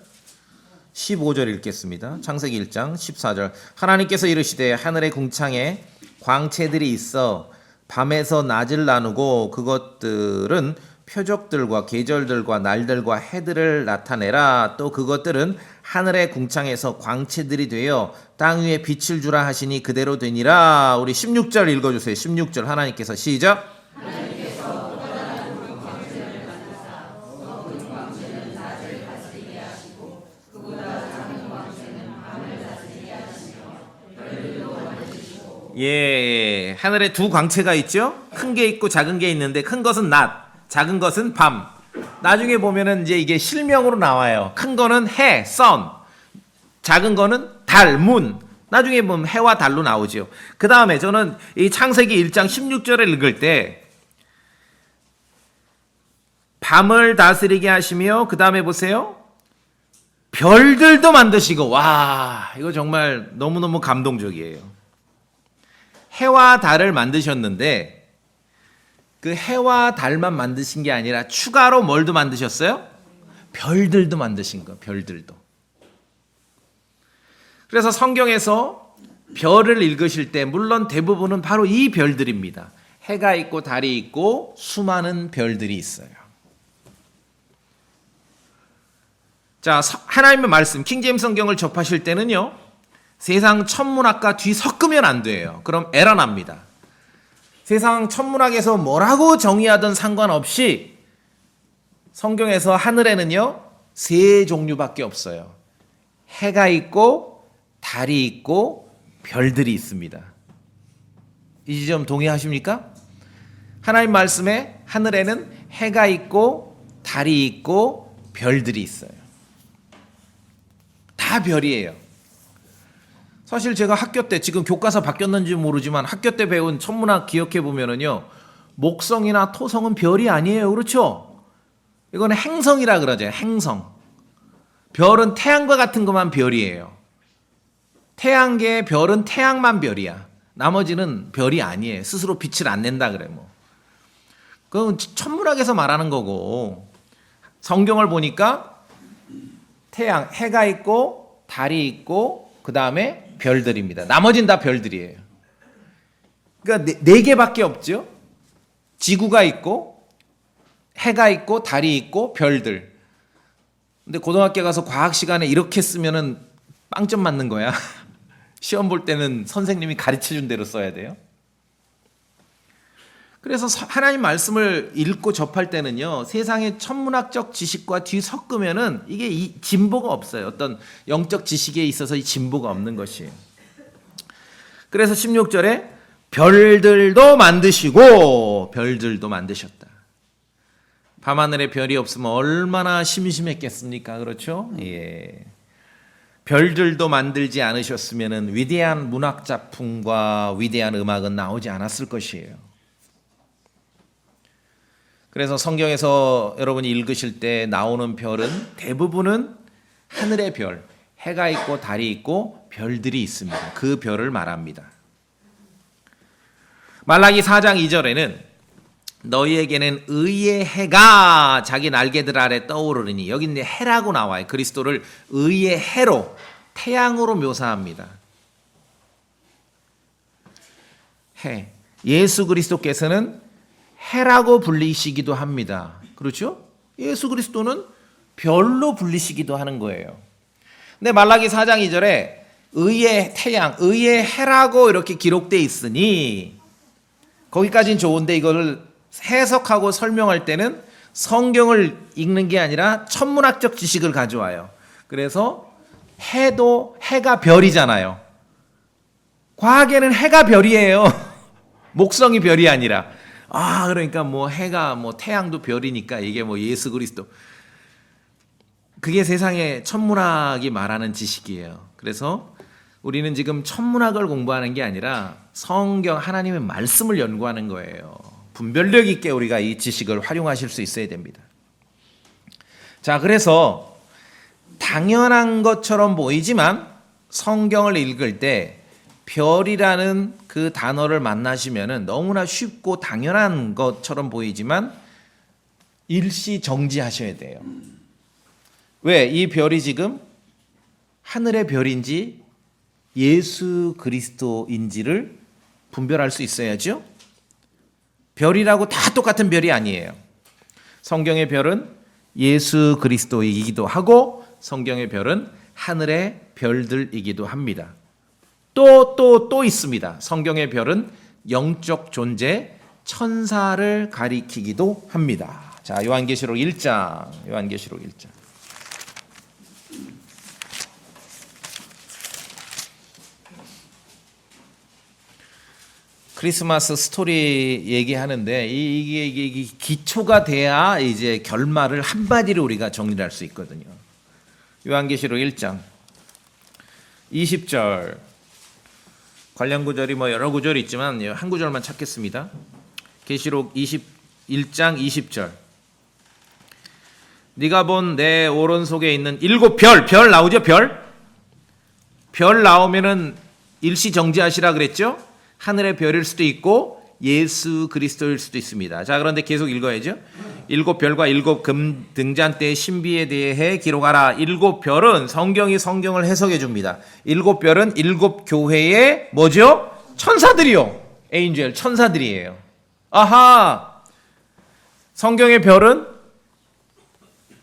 A: 15절 읽겠습니다. 창세기 1장 14절. 하나님께서 이르시되 하늘의 궁창에 광채들이 있어 밤에서 낮을 나누고 그것들은 표적들과 계절들과 날들과 해들을 나타내라. 또 그것들은 하늘의 궁창에서 광채들이 되어 땅 위에 빛을 주라 하시니 그대로 되니라. 우리 16절 읽어주세요. 16절 하나님께서 시작. 예, 하늘에 두 광채가 있죠? 큰 게 있고 작은 게 있는데 큰 것은 낮, 작은 것은 밤. 나중에 보면은 이제 이게 실명으로 나와요. 큰 거는 해, sun. 작은 거는 달, moon. 나중에 보면 해와 달로 나오죠. 그 다음에 저는 이 창세기 1장 16절을 읽을 때 밤을 다스리게 하시며 그 다음에 보세요. 별들도 만드시고, 와, 이거 정말 너무너무 감동적이에요. 해와 달을 만드셨는데 그 해와 달만 만드신 게 아니라 추가로 뭘도 만드셨어요? 별들도 만드신 거, 별들도. 그래서 성경에서 별을 읽으실 때 물론 대부분은 바로 이 별들입니다. 해가 있고 달이 있고 수많은 별들이 있어요. 자, 하나님의 말씀 킹제임스 성경을 접하실 때는요. 세상 천문학과 뒤섞으면 안 돼요. 그럼 에러 납니다. 세상 천문학에서 뭐라고 정의하든 상관없이 성경에서 하늘에는요. 세 종류밖에 없어요. 해가 있고 달이 있고 별들이 있습니다. 이 지점 동의하십니까? 하나님 말씀에 하늘에는 해가 있고 달이 있고 별들이 있어요. 다 별이에요. 사실 제가 학교 때 지금 교과서 바뀌었는지 모르지만 학교 때 배운 천문학 기억해 보면은요. 목성이나 토성은 별이 아니에요. 그렇죠? 이거는 행성이라 그러죠. 행성. 별은 태양과 같은 것만 별이에요. 태양계의 별은 태양만 별이야. 나머지는 별이 아니에요. 스스로 빛을 안 낸다 그래 뭐. 그건 천문학에서 말하는 거고 성경을 보니까 태양, 해가 있고 달이 있고 그 다음에 별들입니다. 나머지는 다 별들이에요. 그러니까 네 개밖에 없죠. 지구가 있고 해가 있고 달이 있고 별들. 근데 고등학교 가서 과학 시간에 이렇게 쓰면은 빵점 맞는 거야. 시험 볼 때는 선생님이 가르쳐준 대로 써야 돼요. 그래서 하나님 말씀을 읽고 접할 때는요. 세상의 천문학적 지식과 뒤섞으면은 이게 진보가 없어요. 어떤 영적 지식에 있어서 이 진보가 없는 것이에요. 그래서 16절에 별들도 만드시고 별들도 만드셨다. 밤하늘에 별이 없으면 얼마나 심심했겠습니까? 그렇죠? 예. 별들도 만들지 않으셨으면 위대한 문학 작품과 위대한 음악은 나오지 않았을 것이에요. 그래서 성경에서 여러분이 읽으실 때 나오는 별은 대부분은 하늘의 별, 해가 있고 달이 있고 별들이 있습니다. 그 별을 말합니다. 말라기 4장 2절에는 너희에게는 의의 해가 자기 날개들 아래 떠오르니 여기 이제 해라고 나와요. 그리스도를 의의 해로 태양으로 묘사합니다. 해. 예수 그리스도께서는 해라고 불리시기도 합니다. 그렇죠? 예수 그리스도는 별로 불리시기도 하는 거예요. 근데 말라기 4장 2절에 의의 태양, 의의 해라고 이렇게 기록되어 있으니 거기까지는 좋은데 이거를 해석하고 설명할 때는 성경을 읽는 게 아니라 천문학적 지식을 가져와요. 그래서 해가 별이잖아요. 과학에는 해가 별이에요. 목성이 별이 아니라. 그러니까 뭐 해가 뭐 태양도 별이니까 이게 뭐 예수 그리스도. 그게 세상의 천문학이 말하는 지식이에요. 그래서 우리는 지금 천문학을 공부하는 게 아니라 성경 하나님의 말씀을 연구하는 거예요. 분별력 있게 우리가 이 지식을 활용하실 수 있어야 됩니다. 자, 그래서 당연한 것처럼 보이지만 성경을 읽을 때 별이라는 그 단어를 만나시면은 너무나 쉽고 당연한 것처럼 보이지만 일시 정지하셔야 돼요. 왜? 이 별이 지금 하늘의 별인지 예수 그리스도인지를 분별할 수 있어야죠. 별이라고 다 똑같은 별이 아니에요. 성경의 별은 예수 그리스도이기도 하고 성경의 별은 하늘의 별들이기도 합니다. 또 있습니다. 성경의 별은 영적 존재, 천사를 가리키기도 합니다. 자, 요한계시록 1장. 크리스마스 스토리 얘기하는데 이게 기초가 돼야 이제 결말을 한마디로 우리가 정리할 수 있거든요. 요한계시록 1장 20절 관련 구절이 뭐 여러 구절이 있지만 한 구절만 찾겠습니다. 계시록 21장 20절 네가 본 내 오른속에 있는 7별 나오죠? 별 나오면은 일시 정지하시라 그랬죠? 하늘의 별일 수도 있고 예수 그리스도일 수도 있습니다. 자, 그런데 계속 읽어야죠. 일곱 별과 일곱 금 등잔대의 신비에 대해 기록하라. 일곱 별은 성경이 성경을 해석해 줍니다. 일곱 별은 일곱 교회의 뭐죠? 천사들이요. 에인젤, 천사들이에요. 아하! 성경의 별은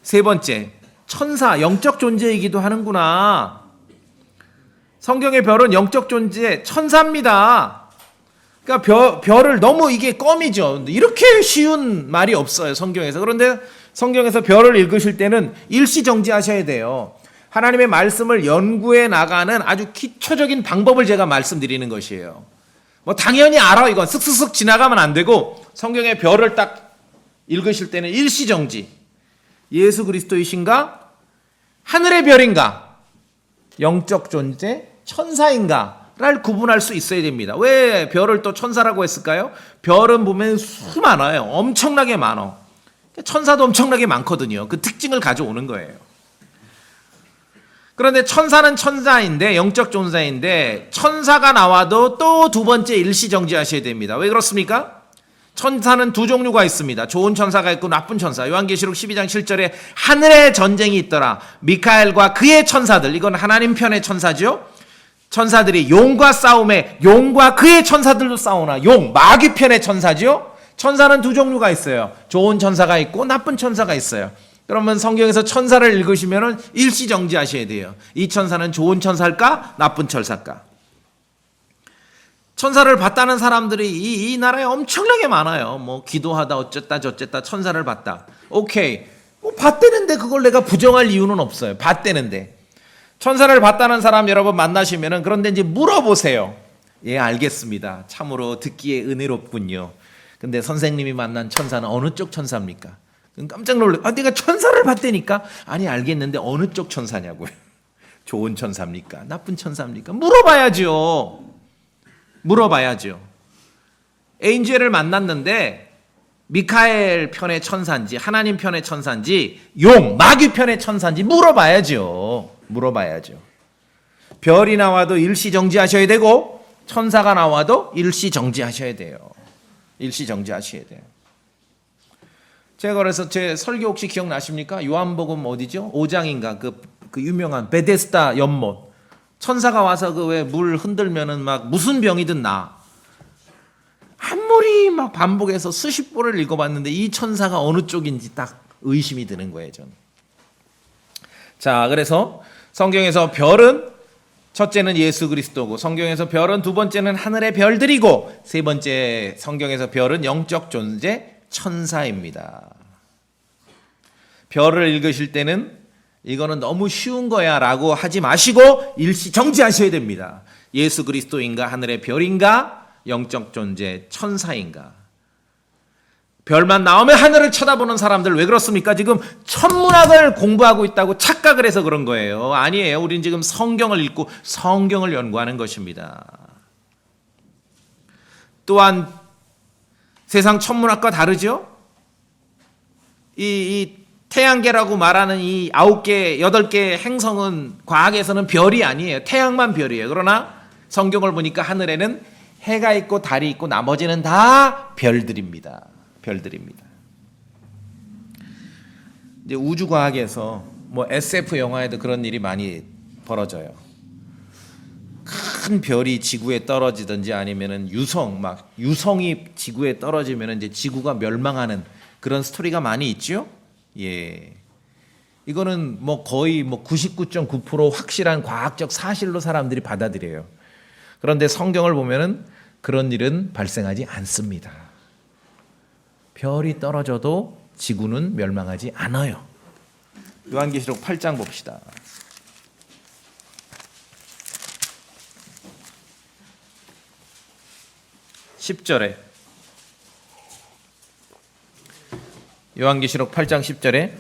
A: 세 번째, 천사, 영적 존재이기도 하는구나. 성경의 별은 영적 존재, 천사입니다. 그러니까 별을 너무 이게 껌이죠. 이렇게 쉬운 말이 없어요, 성경에서. 그런데 성경에서 별을 읽으실 때는 일시정지하셔야 돼요. 하나님의 말씀을 연구해 나가는 아주 기초적인 방법을 제가 말씀드리는 것이에요. 뭐 당연히 알아, 이건 쓱쓱쓱 지나가면 안 되고, 성경의 별을 딱 읽으실 때는 일시정지. 예수 그리스도이신가? 하늘의 별인가? 영적 존재? 천사인가를 구분할 수 있어야 됩니다. 왜 별을 또 천사라고 했을까요? 별은 보면 수 많아요. 엄청나게 많아. 천사도 엄청나게 많거든요. 그 특징을 가져오는 거예요. 그런데 천사는 천사인데, 영적 존재인데, 천사가 나와도 또 두 번째 일시정지하셔야 됩니다. 왜 그렇습니까? 천사는 두 종류가 있습니다. 좋은 천사가 있고 나쁜 천사. 요한계시록 12장 7절에 하늘에 전쟁이 있더라. 미카엘과 그의 천사들. 이건 하나님 편의 천사죠. 천사들이 용과 싸움에 용과 그의 천사들도 싸우나 용, 마귀 편의 천사죠. 천사는 두 종류가 있어요. 좋은 천사가 있고 나쁜 천사가 있어요. 그러면 성경에서 천사를 읽으시면 일시정지하셔야 돼요. 이 천사는 좋은 천사일까? 나쁜 천사일까? 천사를 봤다는 사람들이 이 나라에 엄청나게 많아요. 뭐 기도하다 어쨌다 저쨌다 천사를 봤다. 오케이. 뭐 봤대는데 그걸 내가 부정할 이유는 없어요. 봤대는데. 천사를 봤다는 사람 여러분 만나시면은 그런데 이제 물어보세요. 예, 알겠습니다. 참으로 듣기에 은혜롭군요. 근데 선생님이 만난 천사는 어느 쪽 천사입니까? 깜짝 놀래. 아, 내가 천사를 봤다니까? 아니, 알겠는데 어느 쪽 천사냐고요. 좋은 천사입니까? 나쁜 천사입니까? 물어봐야죠. 물어봐야죠. 에인젤을 만났는데 미카엘 편의 천사인지 하나님 편의 천사인지 용, 마귀 편의 천사인지 물어봐야죠. 물어봐야죠. 별이 나와도 일시정지하셔야 되고 천사가 나와도 일시정지하셔야 돼요. 일시정지하셔야 돼요. 제가 그래서 제 설교 혹시 기억나십니까? 요한복음 어디죠? 5장인가 그 유명한 베데스다 연못. 천사가 와서 그 왜 물 흔들면은 막 무슨 병이든 나. 아무리 막 반복해서 수십 번을 읽어봤는데 이 천사가 어느 쪽인지 딱 의심이 드는 거예요, 저는. 자, 그래서 성경에서 별은 첫째는 예수 그리스도고, 성경에서 별은 두 번째는 하늘의 별들이고, 세 번째 성경에서 별은 영적 존재 천사입니다. 별을 읽으실 때는 이거는 너무 쉬운 거야 라고 하지 마시고 일시 정지하셔야 됩니다. 예수 그리스도인가? 하늘의 별인가? 영적 존재 천사인가? 별만 나오면 하늘을 쳐다보는 사람들 왜 그렇습니까? 지금 천문학을 공부하고 있다고 착각을 해서 그런 거예요. 아니에요. 우리는 지금 성경을 읽고 성경을 연구하는 것입니다. 또한 세상 천문학과 다르죠? 이 태양계라고 말하는 이 9개, 8개 행성은 과학에서는 별이 아니에요. 태양만 별이에요. 그러나 성경을 보니까 하늘에는 해가 있고 달이 있고 나머지는 다 별들입니다. 별들입니다. 이제 우주과학에서 뭐 SF 영화에도 그런 일이 많이 벌어져요. 큰 별이 지구에 떨어지든지 아니면은 유성이 지구에 떨어지면은 이제 지구가 멸망하는 그런 스토리가 많이 있죠. 예. 이거는 뭐 거의 99.9% 확실한 과학적 사실로 사람들이 받아들여요. 그런데 성경을 보면은 그런 일은 발생하지 않습니다. 별이 떨어져도 지구는 멸망하지 않아요. 요한계시록 8장 봅시다. (10절에) 요한계시록 8장 10절에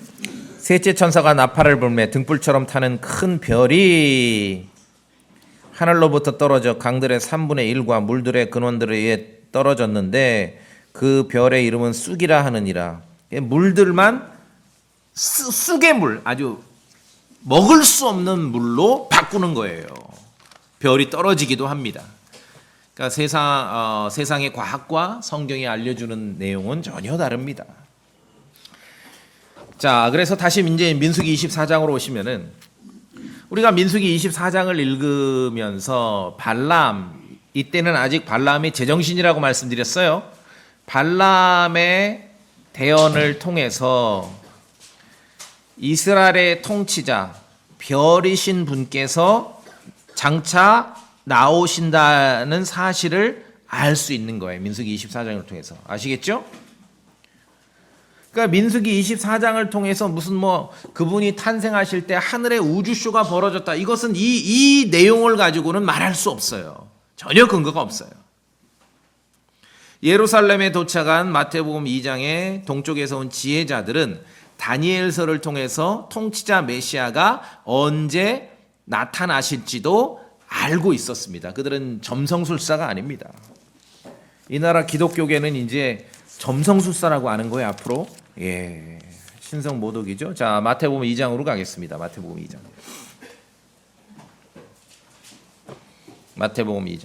A: 셋째 천사가 나팔을 불매 등불처럼 타는 큰 별이 하늘로부터 떨어져 강들의 3분의 1과 물들의 근원들에 의해 떨어졌는데 그 별의 이름은 쑥이라 하느니라. 물들만 쑥의 물, 아주 먹을 수 없는 물로 바꾸는 거예요. 별이 떨어지기도 합니다. 그러니까 세상의 과학과 성경이 알려주는 내용은 전혀 다릅니다. 자, 그래서 다시 이제 민수기 24장으로 오시면은 우리가 민수기 24장을 읽으면서 발람, 이때는 아직 발람이 제정신이라고 말씀드렸어요. 발람의 대언을 통해서 이스라엘의 통치자 별이신 분께서 장차 나오신다는 사실을 알 수 있는 거예요. 민수기 24장을 통해서. 아시겠죠? 그러니까 민수기 24장을 통해서 무슨 그분이 탄생하실 때 하늘에 우주쇼가 벌어졌다. 이것은 이 내용을 가지고는 말할 수 없어요. 전혀 근거가 없어요. 예루살렘에 도착한 마태복음 2장의 동쪽에서 온 지혜자들은 다니엘서를 통해서 통치자 메시아가 언제 나타나실지도 알고 있었습니다. 그들은 점성술사가 아닙니다. 이 나라 기독교계는 이제 점성술사라고 아는 거예요, 앞으로. 예. 신성모독이죠. 자, 마태복음 2장으로 가겠습니다. 마태복음 2장. 마태복음 2장.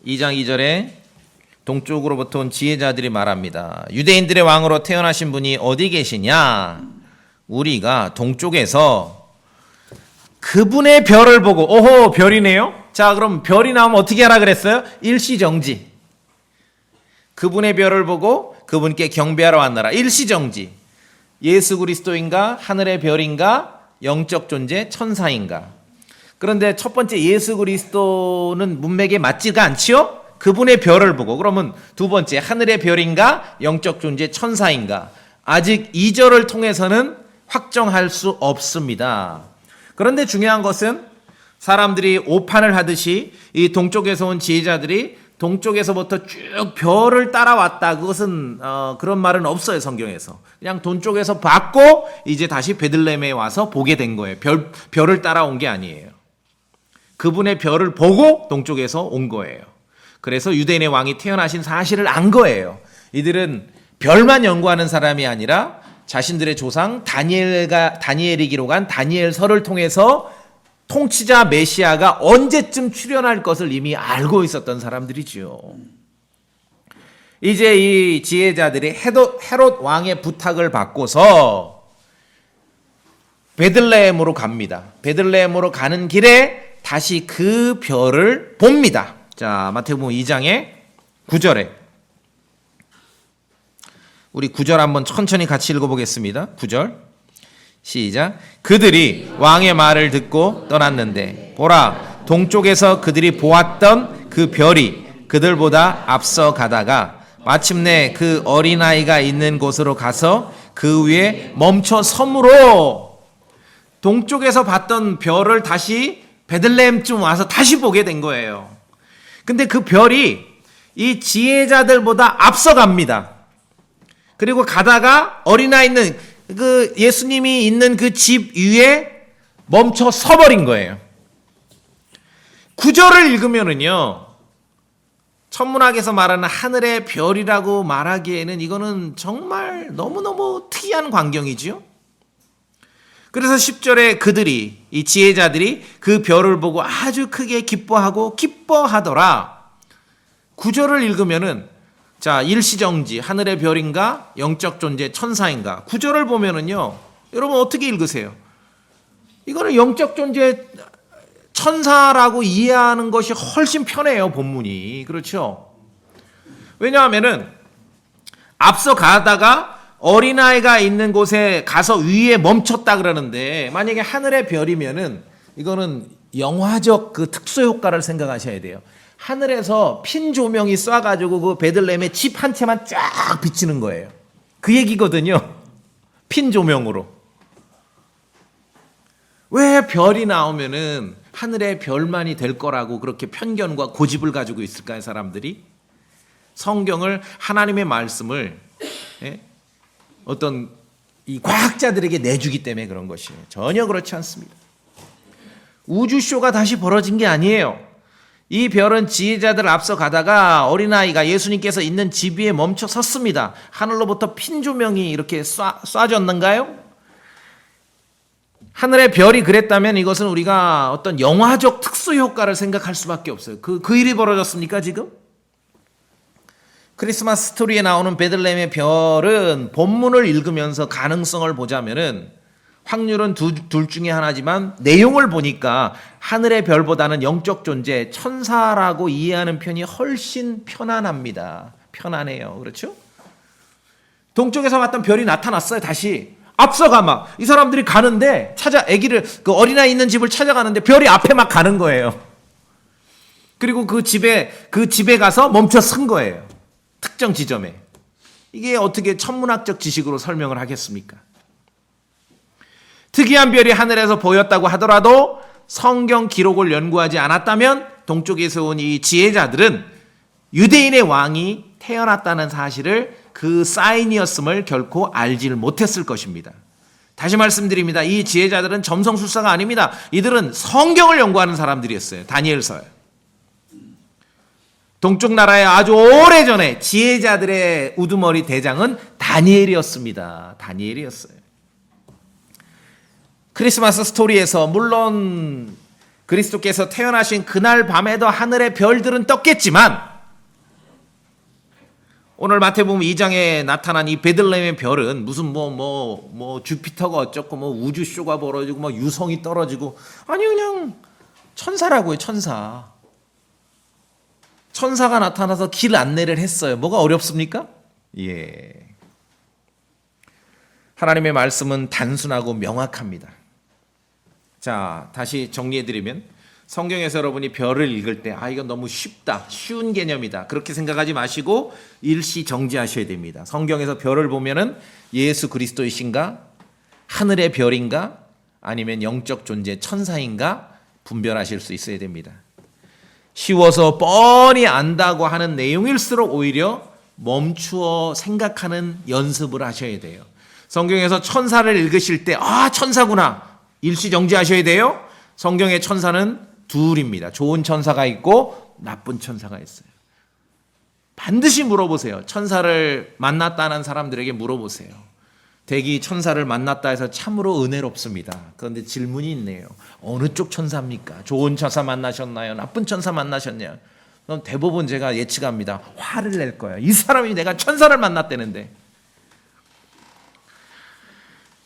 A: 2장 2절에 동쪽으로부터 온 지혜자들이 말합니다. 유대인들의 왕으로 태어나신 분이 어디 계시냐? 우리가 동쪽에서 그분의 별을 보고, 오호, 별이네요? 자, 그럼 별이 나오면 어떻게 하라 그랬어요? 일시정지. 그분의 별을 보고 그분께 경배하러 왔나라. 일시정지. 예수 그리스도인가? 하늘의 별인가? 영적 존재? 천사인가? 그런데 첫 번째 예수 그리스도는 문맥에 맞지가 않지요? 그분의 별을 보고. 그러면 두 번째 하늘의 별인가? 영적 존재 천사인가? 아직 2절을 통해서는 확정할 수 없습니다. 그런데 중요한 것은 사람들이 오판을 하듯이 이 동쪽에서 온 지혜자들이 동쪽에서부터 쭉 별을 따라왔다. 그것은 그런 말은 없어요, 성경에서. 그냥 동쪽에서 봤고 이제 다시 베들레헴에 와서 보게 된 거예요. 별을 따라온 게 아니에요. 그분의 별을 보고 동쪽에서 온 거예요. 그래서 유대인의 왕이 태어나신 사실을 안 거예요. 이들은 별만 연구하는 사람이 아니라 자신들의 조상 다니엘이 기록한 다니엘서를 통해서 통치자 메시아가 언제쯤 출현할 것을 이미 알고 있었던 사람들이지요. 이제 이 지혜자들이 헤롯 왕의 부탁을 받고서 베들레헴으로 갑니다. 베들레헴으로 가는 길에 다시 그 별을 봅니다. 자, 마태복음 2장의 9절에 우리 9절 한번 천천히 같이 읽어보겠습니다. 9절 시작. 그들이 왕의 말을 듣고 떠났는데 보라, 동쪽에서 그들이 보았던 그 별이 그들보다 앞서 가다가 마침내 그 어린아이가 있는 곳으로 가서 그 위에 멈춰 서므로 동쪽에서 봤던 별을 다시 베들레헴쯤 와서 다시 보게 된 거예요. 근데 그 별이 이 지혜자들보다 앞서갑니다. 그리고 가다가 어린아이 있는 그 예수님이 있는 그 집 위에 멈춰 서버린 거예요. 구절을 읽으면은요, 천문학에서 말하는 하늘의 별이라고 말하기에는 이거는 정말 너무너무 특이한 광경이지요. 그래서 10절에 그들이, 이 지혜자들이 그 별을 보고 아주 크게 기뻐하더라. 9절을 읽으면은, 자, 일시정지, 하늘의 별인가? 영적 존재, 천사인가? 9절을 보면은요, 여러분 어떻게 읽으세요? 이거는 영적 존재, 천사라고 이해하는 것이 훨씬 편해요, 본문이. 그렇죠? 왜냐하면은, 앞서 가다가 어린아이가 있는 곳에 가서 위에 멈췄다 그러는데, 만약에 하늘의 별이면은, 이거는 영화적 그 특수 효과를 생각하셔야 돼요. 하늘에서 핀 조명이 쏴가지고 그 베들레헴의 집 한 채만 쫙 비치는 거예요. 그 얘기거든요. 핀 조명으로. 왜 별이 나오면은 하늘의 별만이 될 거라고 그렇게 편견과 고집을 가지고 있을까요, 사람들이? 성경을, 하나님의 말씀을 어떤 이 과학자들에게 내주기 때문에 그런 것이에요. 전혀 그렇지 않습니다. 우주쇼가 다시 벌어진 게 아니에요. 이 별은 지혜자들 앞서 가다가 어린아이가 예수님께서 있는 집 위에 멈춰 섰습니다. 하늘로부터 핀 조명이 이렇게 쏴졌는가요? 하늘의 별이 그랬다면 이것은 우리가 어떤 영화적 특수 효과를 생각할 수밖에 없어요. 그 일이 벌어졌습니까 지금? 크리스마스 스토리에 나오는 베들레헴의 별은 본문을 읽으면서 가능성을 보자면은 확률은 둘 중에 하나지만 내용을 보니까 하늘의 별보다는 영적 존재, 천사라고 이해하는 편이 훨씬 편안합니다. 편안해요. 그렇죠? 동쪽에서 왔던 별이 나타났어요. 다시 앞서가 막 이 사람들이 가는데 아기를 그 어린아이 있는 집을 찾아가는데 별이 앞에 막 가는 거예요. 그리고 그 집에 가서 멈춰 쓴 거예요. 특정 지점에. 이게 어떻게 천문학적 지식으로 설명을 하겠습니까? 특이한 별이 하늘에서 보였다고 하더라도 성경 기록을 연구하지 않았다면 동쪽에서 온 이 지혜자들은 유대인의 왕이 태어났다는 사실을 그 사인이었음을 결코 알지를 못했을 것입니다. 다시 말씀드립니다. 이 지혜자들은 점성술사가 아닙니다. 이들은 성경을 연구하는 사람들이었어요. 다니엘서에. 동쪽 나라의 아주 오래전에 지혜자들의 우두머리 대장은 다니엘이었습니다. 다니엘이었어요. 크리스마스 스토리에서 물론 그리스도께서 태어나신 그날 밤에도 하늘의 별들은 떴겠지만 오늘 마태복음 2장에 나타난 이 베들레헴의 별은 무슨 주피터가 어쩌고 우주쇼가 벌어지고 유성이 떨어지고 아니 그냥 천사라고요. 천사가 나타나서 길 안내를 했어요. 뭐가 어렵습니까? 예. 하나님의 말씀은 단순하고 명확합니다. 자, 다시 정리해드리면 성경에서 여러분이 별을 읽을 때 이건 너무 쉽다, 쉬운 개념이다 그렇게 생각하지 마시고 일시 정지하셔야 됩니다. 성경에서 별을 보면은 예수 그리스도이신가, 하늘의 별인가, 아니면 영적 존재 천사인가 분별하실 수 있어야 됩니다. 쉬워서 뻔히 안다고 하는 내용일수록 오히려 멈추어 생각하는 연습을 하셔야 돼요. 성경에서 천사를 읽으실 때 천사구나 일시 정지하셔야 돼요. 성경의 천사는 둘입니다. 좋은 천사가 있고 나쁜 천사가 있어요. 반드시 물어보세요. 천사를 만났다는 사람들에게 물어보세요. 대기 천사를 만났다 해서 참으로 은혜롭습니다. 그런데 질문이 있네요. 어느 쪽 천사입니까? 좋은 천사 만나셨나요? 나쁜 천사 만나셨냐요? 그럼 대부분 제가 예측합니다. 화를 낼 거예요. 이 사람이 내가 천사를 만났다는데.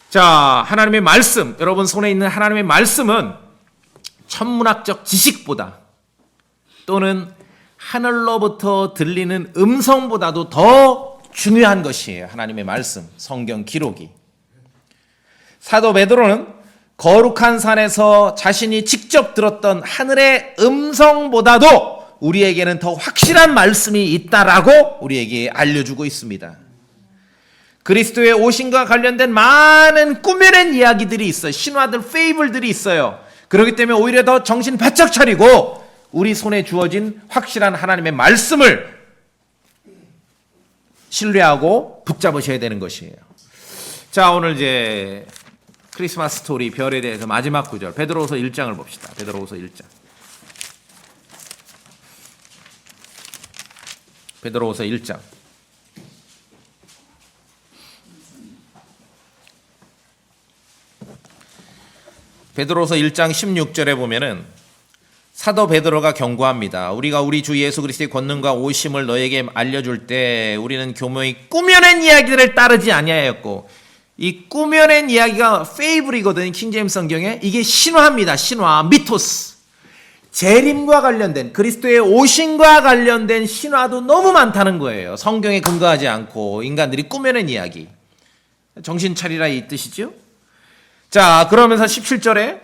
A: 자, 하나님의 말씀, 여러분 손에 있는 하나님의 말씀은 천문학적 지식보다 또는 하늘로부터 들리는 음성보다도 더 중요한 것이에요. 하나님의 말씀, 성경 기록이. 사도 베드로는 거룩한 산에서 자신이 직접 들었던 하늘의 음성보다도 우리에게는 더 확실한 말씀이 있다라고 우리에게 알려주고 있습니다. 그리스도의 오심과 관련된 많은 꾸며낸 이야기들이 있어요. 신화들, 페이블들이 있어요. 그렇기 때문에 오히려 더 정신 바짝 차리고 우리 손에 주어진 확실한 하나님의 말씀을 신뢰하고 붙잡으셔야 되는 것이에요. 자, 오늘 이제 크리스마스 스토리 별에 대해서 마지막 구절 베드로후서 1장을 봅시다. 베드로후서 1장. 베드로후서 1장. 베드로서 1장 16절에 보면은 사도 베드로가 경고합니다. 우리가 우리 주 예수 그리스도의 권능과 오심을 너에게 알려줄 때 우리는 교묘히 꾸며낸 이야기들을 따르지 아니하였고, 이 꾸며낸 이야기가 페이블이거든요. 킹제임스 성경에. 이게 신화입니다. 신화, 미토스. 재림과 관련된, 그리스도의 오심과 관련된 신화도 너무 많다는 거예요. 성경에 근거하지 않고 인간들이 꾸며낸 이야기. 정신 차리라 이 뜻이죠. 자, 그러면서 17절에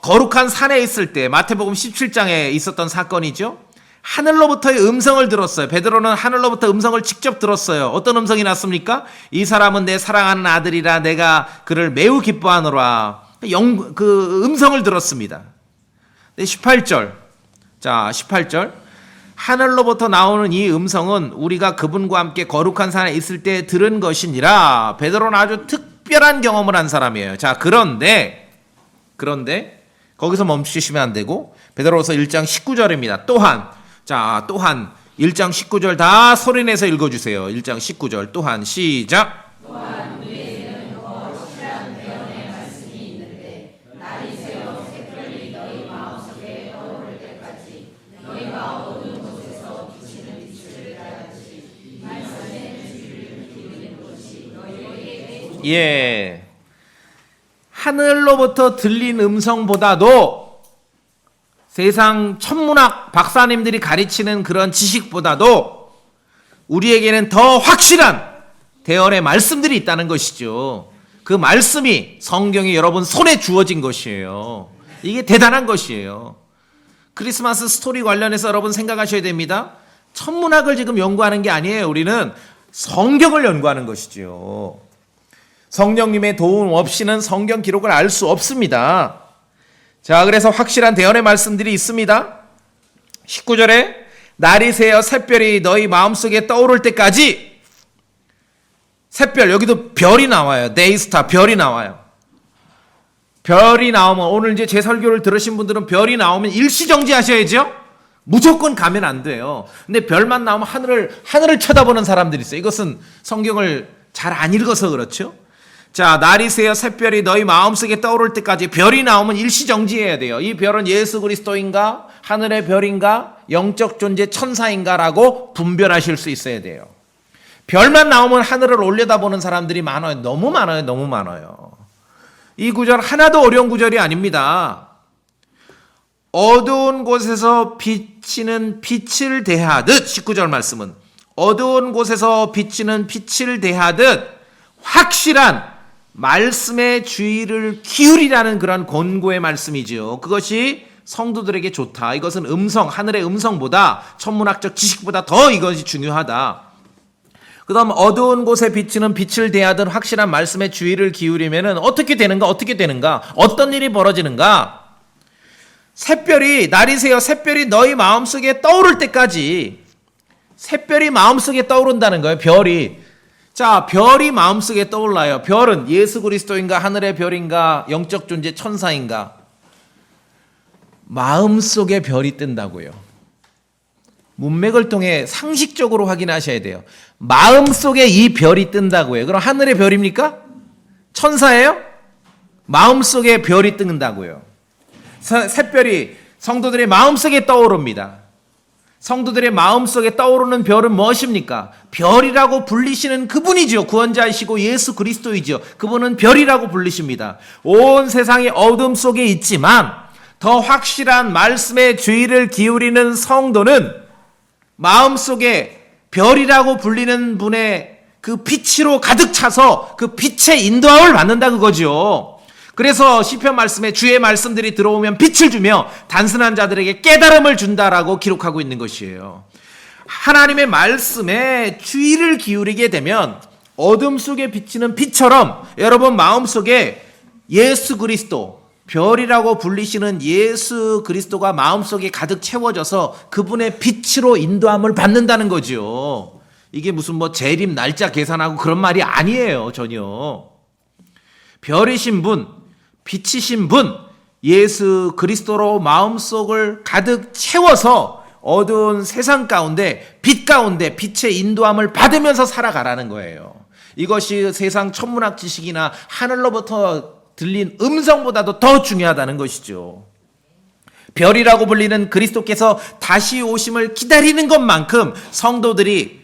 A: 거룩한 산에 있을 때 마태복음 17장에 있었던 사건이죠. 하늘로부터의 음성을 들었어요. 베드로는 하늘로부터 음성을 직접 들었어요. 어떤 음성이 났습니까? 이 사람은 내 사랑하는 아들이라 내가 그를 매우 기뻐하노라. 그 음성을 들었습니다. 18절. 자, 18절. 하늘로부터 나오는 이 음성은 우리가 그분과 함께 거룩한 산에 있을 때 들은 것이니라. 베드로는 아주 특별한 경험을 한 사람이에요. 자, 그런데 거기서 멈추시면 안 되고 베드로서 1장 19절입니다. 또한 1장 19절 다 소리내서 읽어주세요. 1장 19절 또한 시작. 예. 하늘로부터 들린 음성보다도 세상 천문학 박사님들이 가르치는 그런 지식보다도 우리에게는 더 확실한 대언의 말씀들이 있다는 것이죠. 그 말씀이 성경이 여러분 손에 주어진 것이에요. 이게 대단한 것이에요. 크리스마스 스토리 관련해서 여러분 생각하셔야 됩니다. 천문학을 지금 연구하는 게 아니에요. 우리는 성경을 연구하는 것이죠. 성령님의 도움 없이는 성경 기록을 알 수 없습니다. 자, 그래서 확실한 대언의 말씀들이 있습니다. 19절에 날이 새어 샛별이 너희 마음속에 떠오를 때까지, 샛별, 여기도 별이 나와요. 데이스타, 별이 나와요. 별이 나오면, 오늘 이제 제 설교를 들으신 분들은 별이 나오면 일시정지 하셔야죠. 무조건 가면 안 돼요. 근데 별만 나오면 하늘을 쳐다보는 사람들이 있어요. 이것은 성경을 잘 안 읽어서 그렇죠. 자, 날이 새어 샛별이 너희 마음속에 떠오를 때까지, 별이 나오면 일시정지해야 돼요. 이 별은 예수 그리스도인가, 하늘의 별인가, 영적 존재 천사인가라고 분별하실 수 있어야 돼요. 별만 나오면 하늘을 올려다보는 사람들이 많아요. 너무 많아요. 너무 많아요. 이 구절 하나도 어려운 구절이 아닙니다. 어두운 곳에서 비치는 빛을 대하듯, 19절 말씀은 어두운 곳에서 비치는 빛을 대하듯 확실한 말씀의 주의를 기울이라는 그런 권고의 말씀이죠. 그것이 성도들에게 좋다. 이것은 음성, 하늘의 음성보다, 천문학적 지식보다 더 이것이 중요하다. 그 다음 어두운 곳에 비치는 빛을 대하듯 확실한 말씀의 주의를 기울이면 어떻게 되는가? 어떤 일이 벌어지는가? 샛별이, 날이 새어 샛별이 너희 마음속에 떠오를 때까지, 샛별이 마음속에 떠오른다는 거예요. 별이. 자, 별이 마음속에 떠올라요. 별은 예수 그리스도인가, 하늘의 별인가, 영적 존재 천사인가? 마음속에 별이 뜬다고요. 문맥을 통해 상식적으로 확인하셔야 돼요. 마음속에 이 별이 뜬다고요. 그럼 하늘의 별입니까? 천사예요? 마음속에 별이 뜬다고요. 샛별이 성도들의 마음속에 떠오릅니다. 성도들의 마음속에 떠오르는 별은 무엇입니까? 별이라고 불리시는 그분이죠. 구원자이시고 예수 그리스도이죠. 그분은 별이라고 불리십니다. 온 세상이 어둠 속에 있지만 더 확실한 말씀의 주의를 기울이는 성도는 마음속에 별이라고 불리는 분의 그 빛으로 가득 차서 그 빛의 인도함을 받는다 그거죠. 그래서 시편 말씀에 주의 말씀들이 들어오면 빛을 주며 단순한 자들에게 깨달음을 준다라고 기록하고 있는 것이에요. 하나님의 말씀에 주의를 기울이게 되면 어둠 속에 비치는 빛처럼 여러분 마음속에 예수 그리스도, 별이라고 불리시는 예수 그리스도가 마음속에 가득 채워져서 그분의 빛으로 인도함을 받는다는 거죠. 이게 무슨 뭐 재림 날짜 계산하고 그런 말이 아니에요. 전혀. 별이신 분, 빛이신 분, 예수 그리스도로 마음속을 가득 채워서 어두운 세상 가운데, 빛 가운데 빛의 인도함을 받으면서 살아가라는 거예요. 이것이 세상 천문학 지식이나 하늘로부터 들린 음성보다도 더 중요하다는 것이죠. 별이라고 불리는 그리스도께서 다시 오심을 기다리는 것만큼 성도들이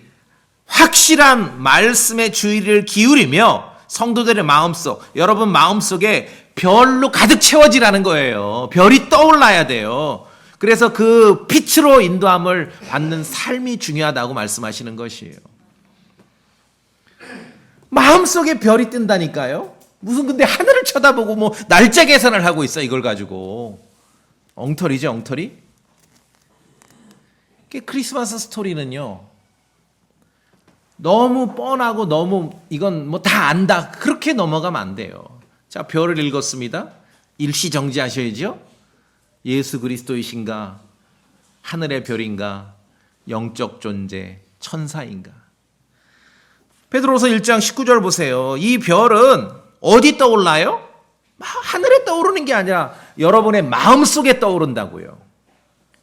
A: 확실한 말씀의 주의를 기울이며 성도들의 마음속, 여러분 마음속에 별로 가득 채워지라는 거예요. 별이 떠올라야 돼요. 그래서 그 빛으로 인도함을 받는 삶이 중요하다고 말씀하시는 것이에요. 마음속에 별이 뜬다니까요. 무슨 근데 하늘을 쳐다보고 뭐 날짜 계산을 하고 있어 이걸 가지고. 엉터리죠, 엉터리. 크리스마스 스토리는요. 너무 뻔하고 너무 이건 뭐 다 안다 그렇게 넘어가면 안 돼요. 자, 별을 읽었습니다. 일시정지 하셔야죠. 예수 그리스도이신가, 하늘의 별인가, 영적 존재, 천사인가. 베드로서 1장 19절 보세요. 이 별은 어디 떠올라요? 하늘에 떠오르는 게 아니라 여러분의 마음속에 떠오른다고요.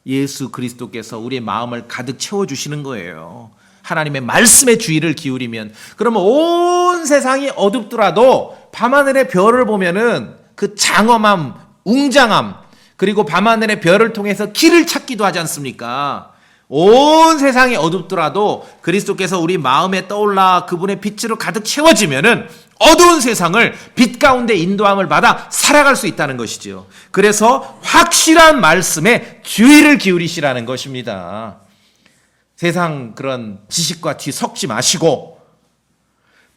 A: 예수 그리스도께서 우리의 마음을 가득 채워주시는 거예요. 하나님의 말씀에 주의를 기울이면. 그러면 온 세상이 어둡더라도 밤하늘의 별을 보면은 그 장엄함, 웅장함, 그리고 밤하늘의 별을 통해서 길을 찾기도 하지 않습니까? 온 세상이 어둡더라도 그리스도께서 우리 마음에 떠올라 그분의 빛으로 가득 채워지면은 어두운 세상을 빛 가운데 인도함을 받아 살아갈 수 있다는 것이지요. 그래서 확실한 말씀에 주의를 기울이시라는 것입니다. 세상 그런 지식과 뒤섞지 마시고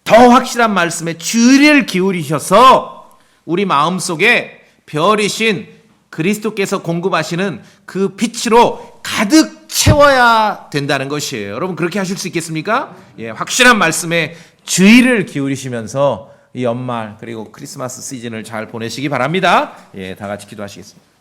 A: 더 확실한 말씀에 주의를 기울이셔서 우리 마음속에 별이신 그리스도께서 공급하시는 그 빛으로 가득 채워야 된다는 것이에요. 여러분 그렇게 하실 수 있겠습니까? 예, 확실한 말씀에 주의를 기울이시면서 이 연말 그리고 크리스마스 시즌을 잘 보내시기 바랍니다. 예, 다 같이 기도하시겠습니다.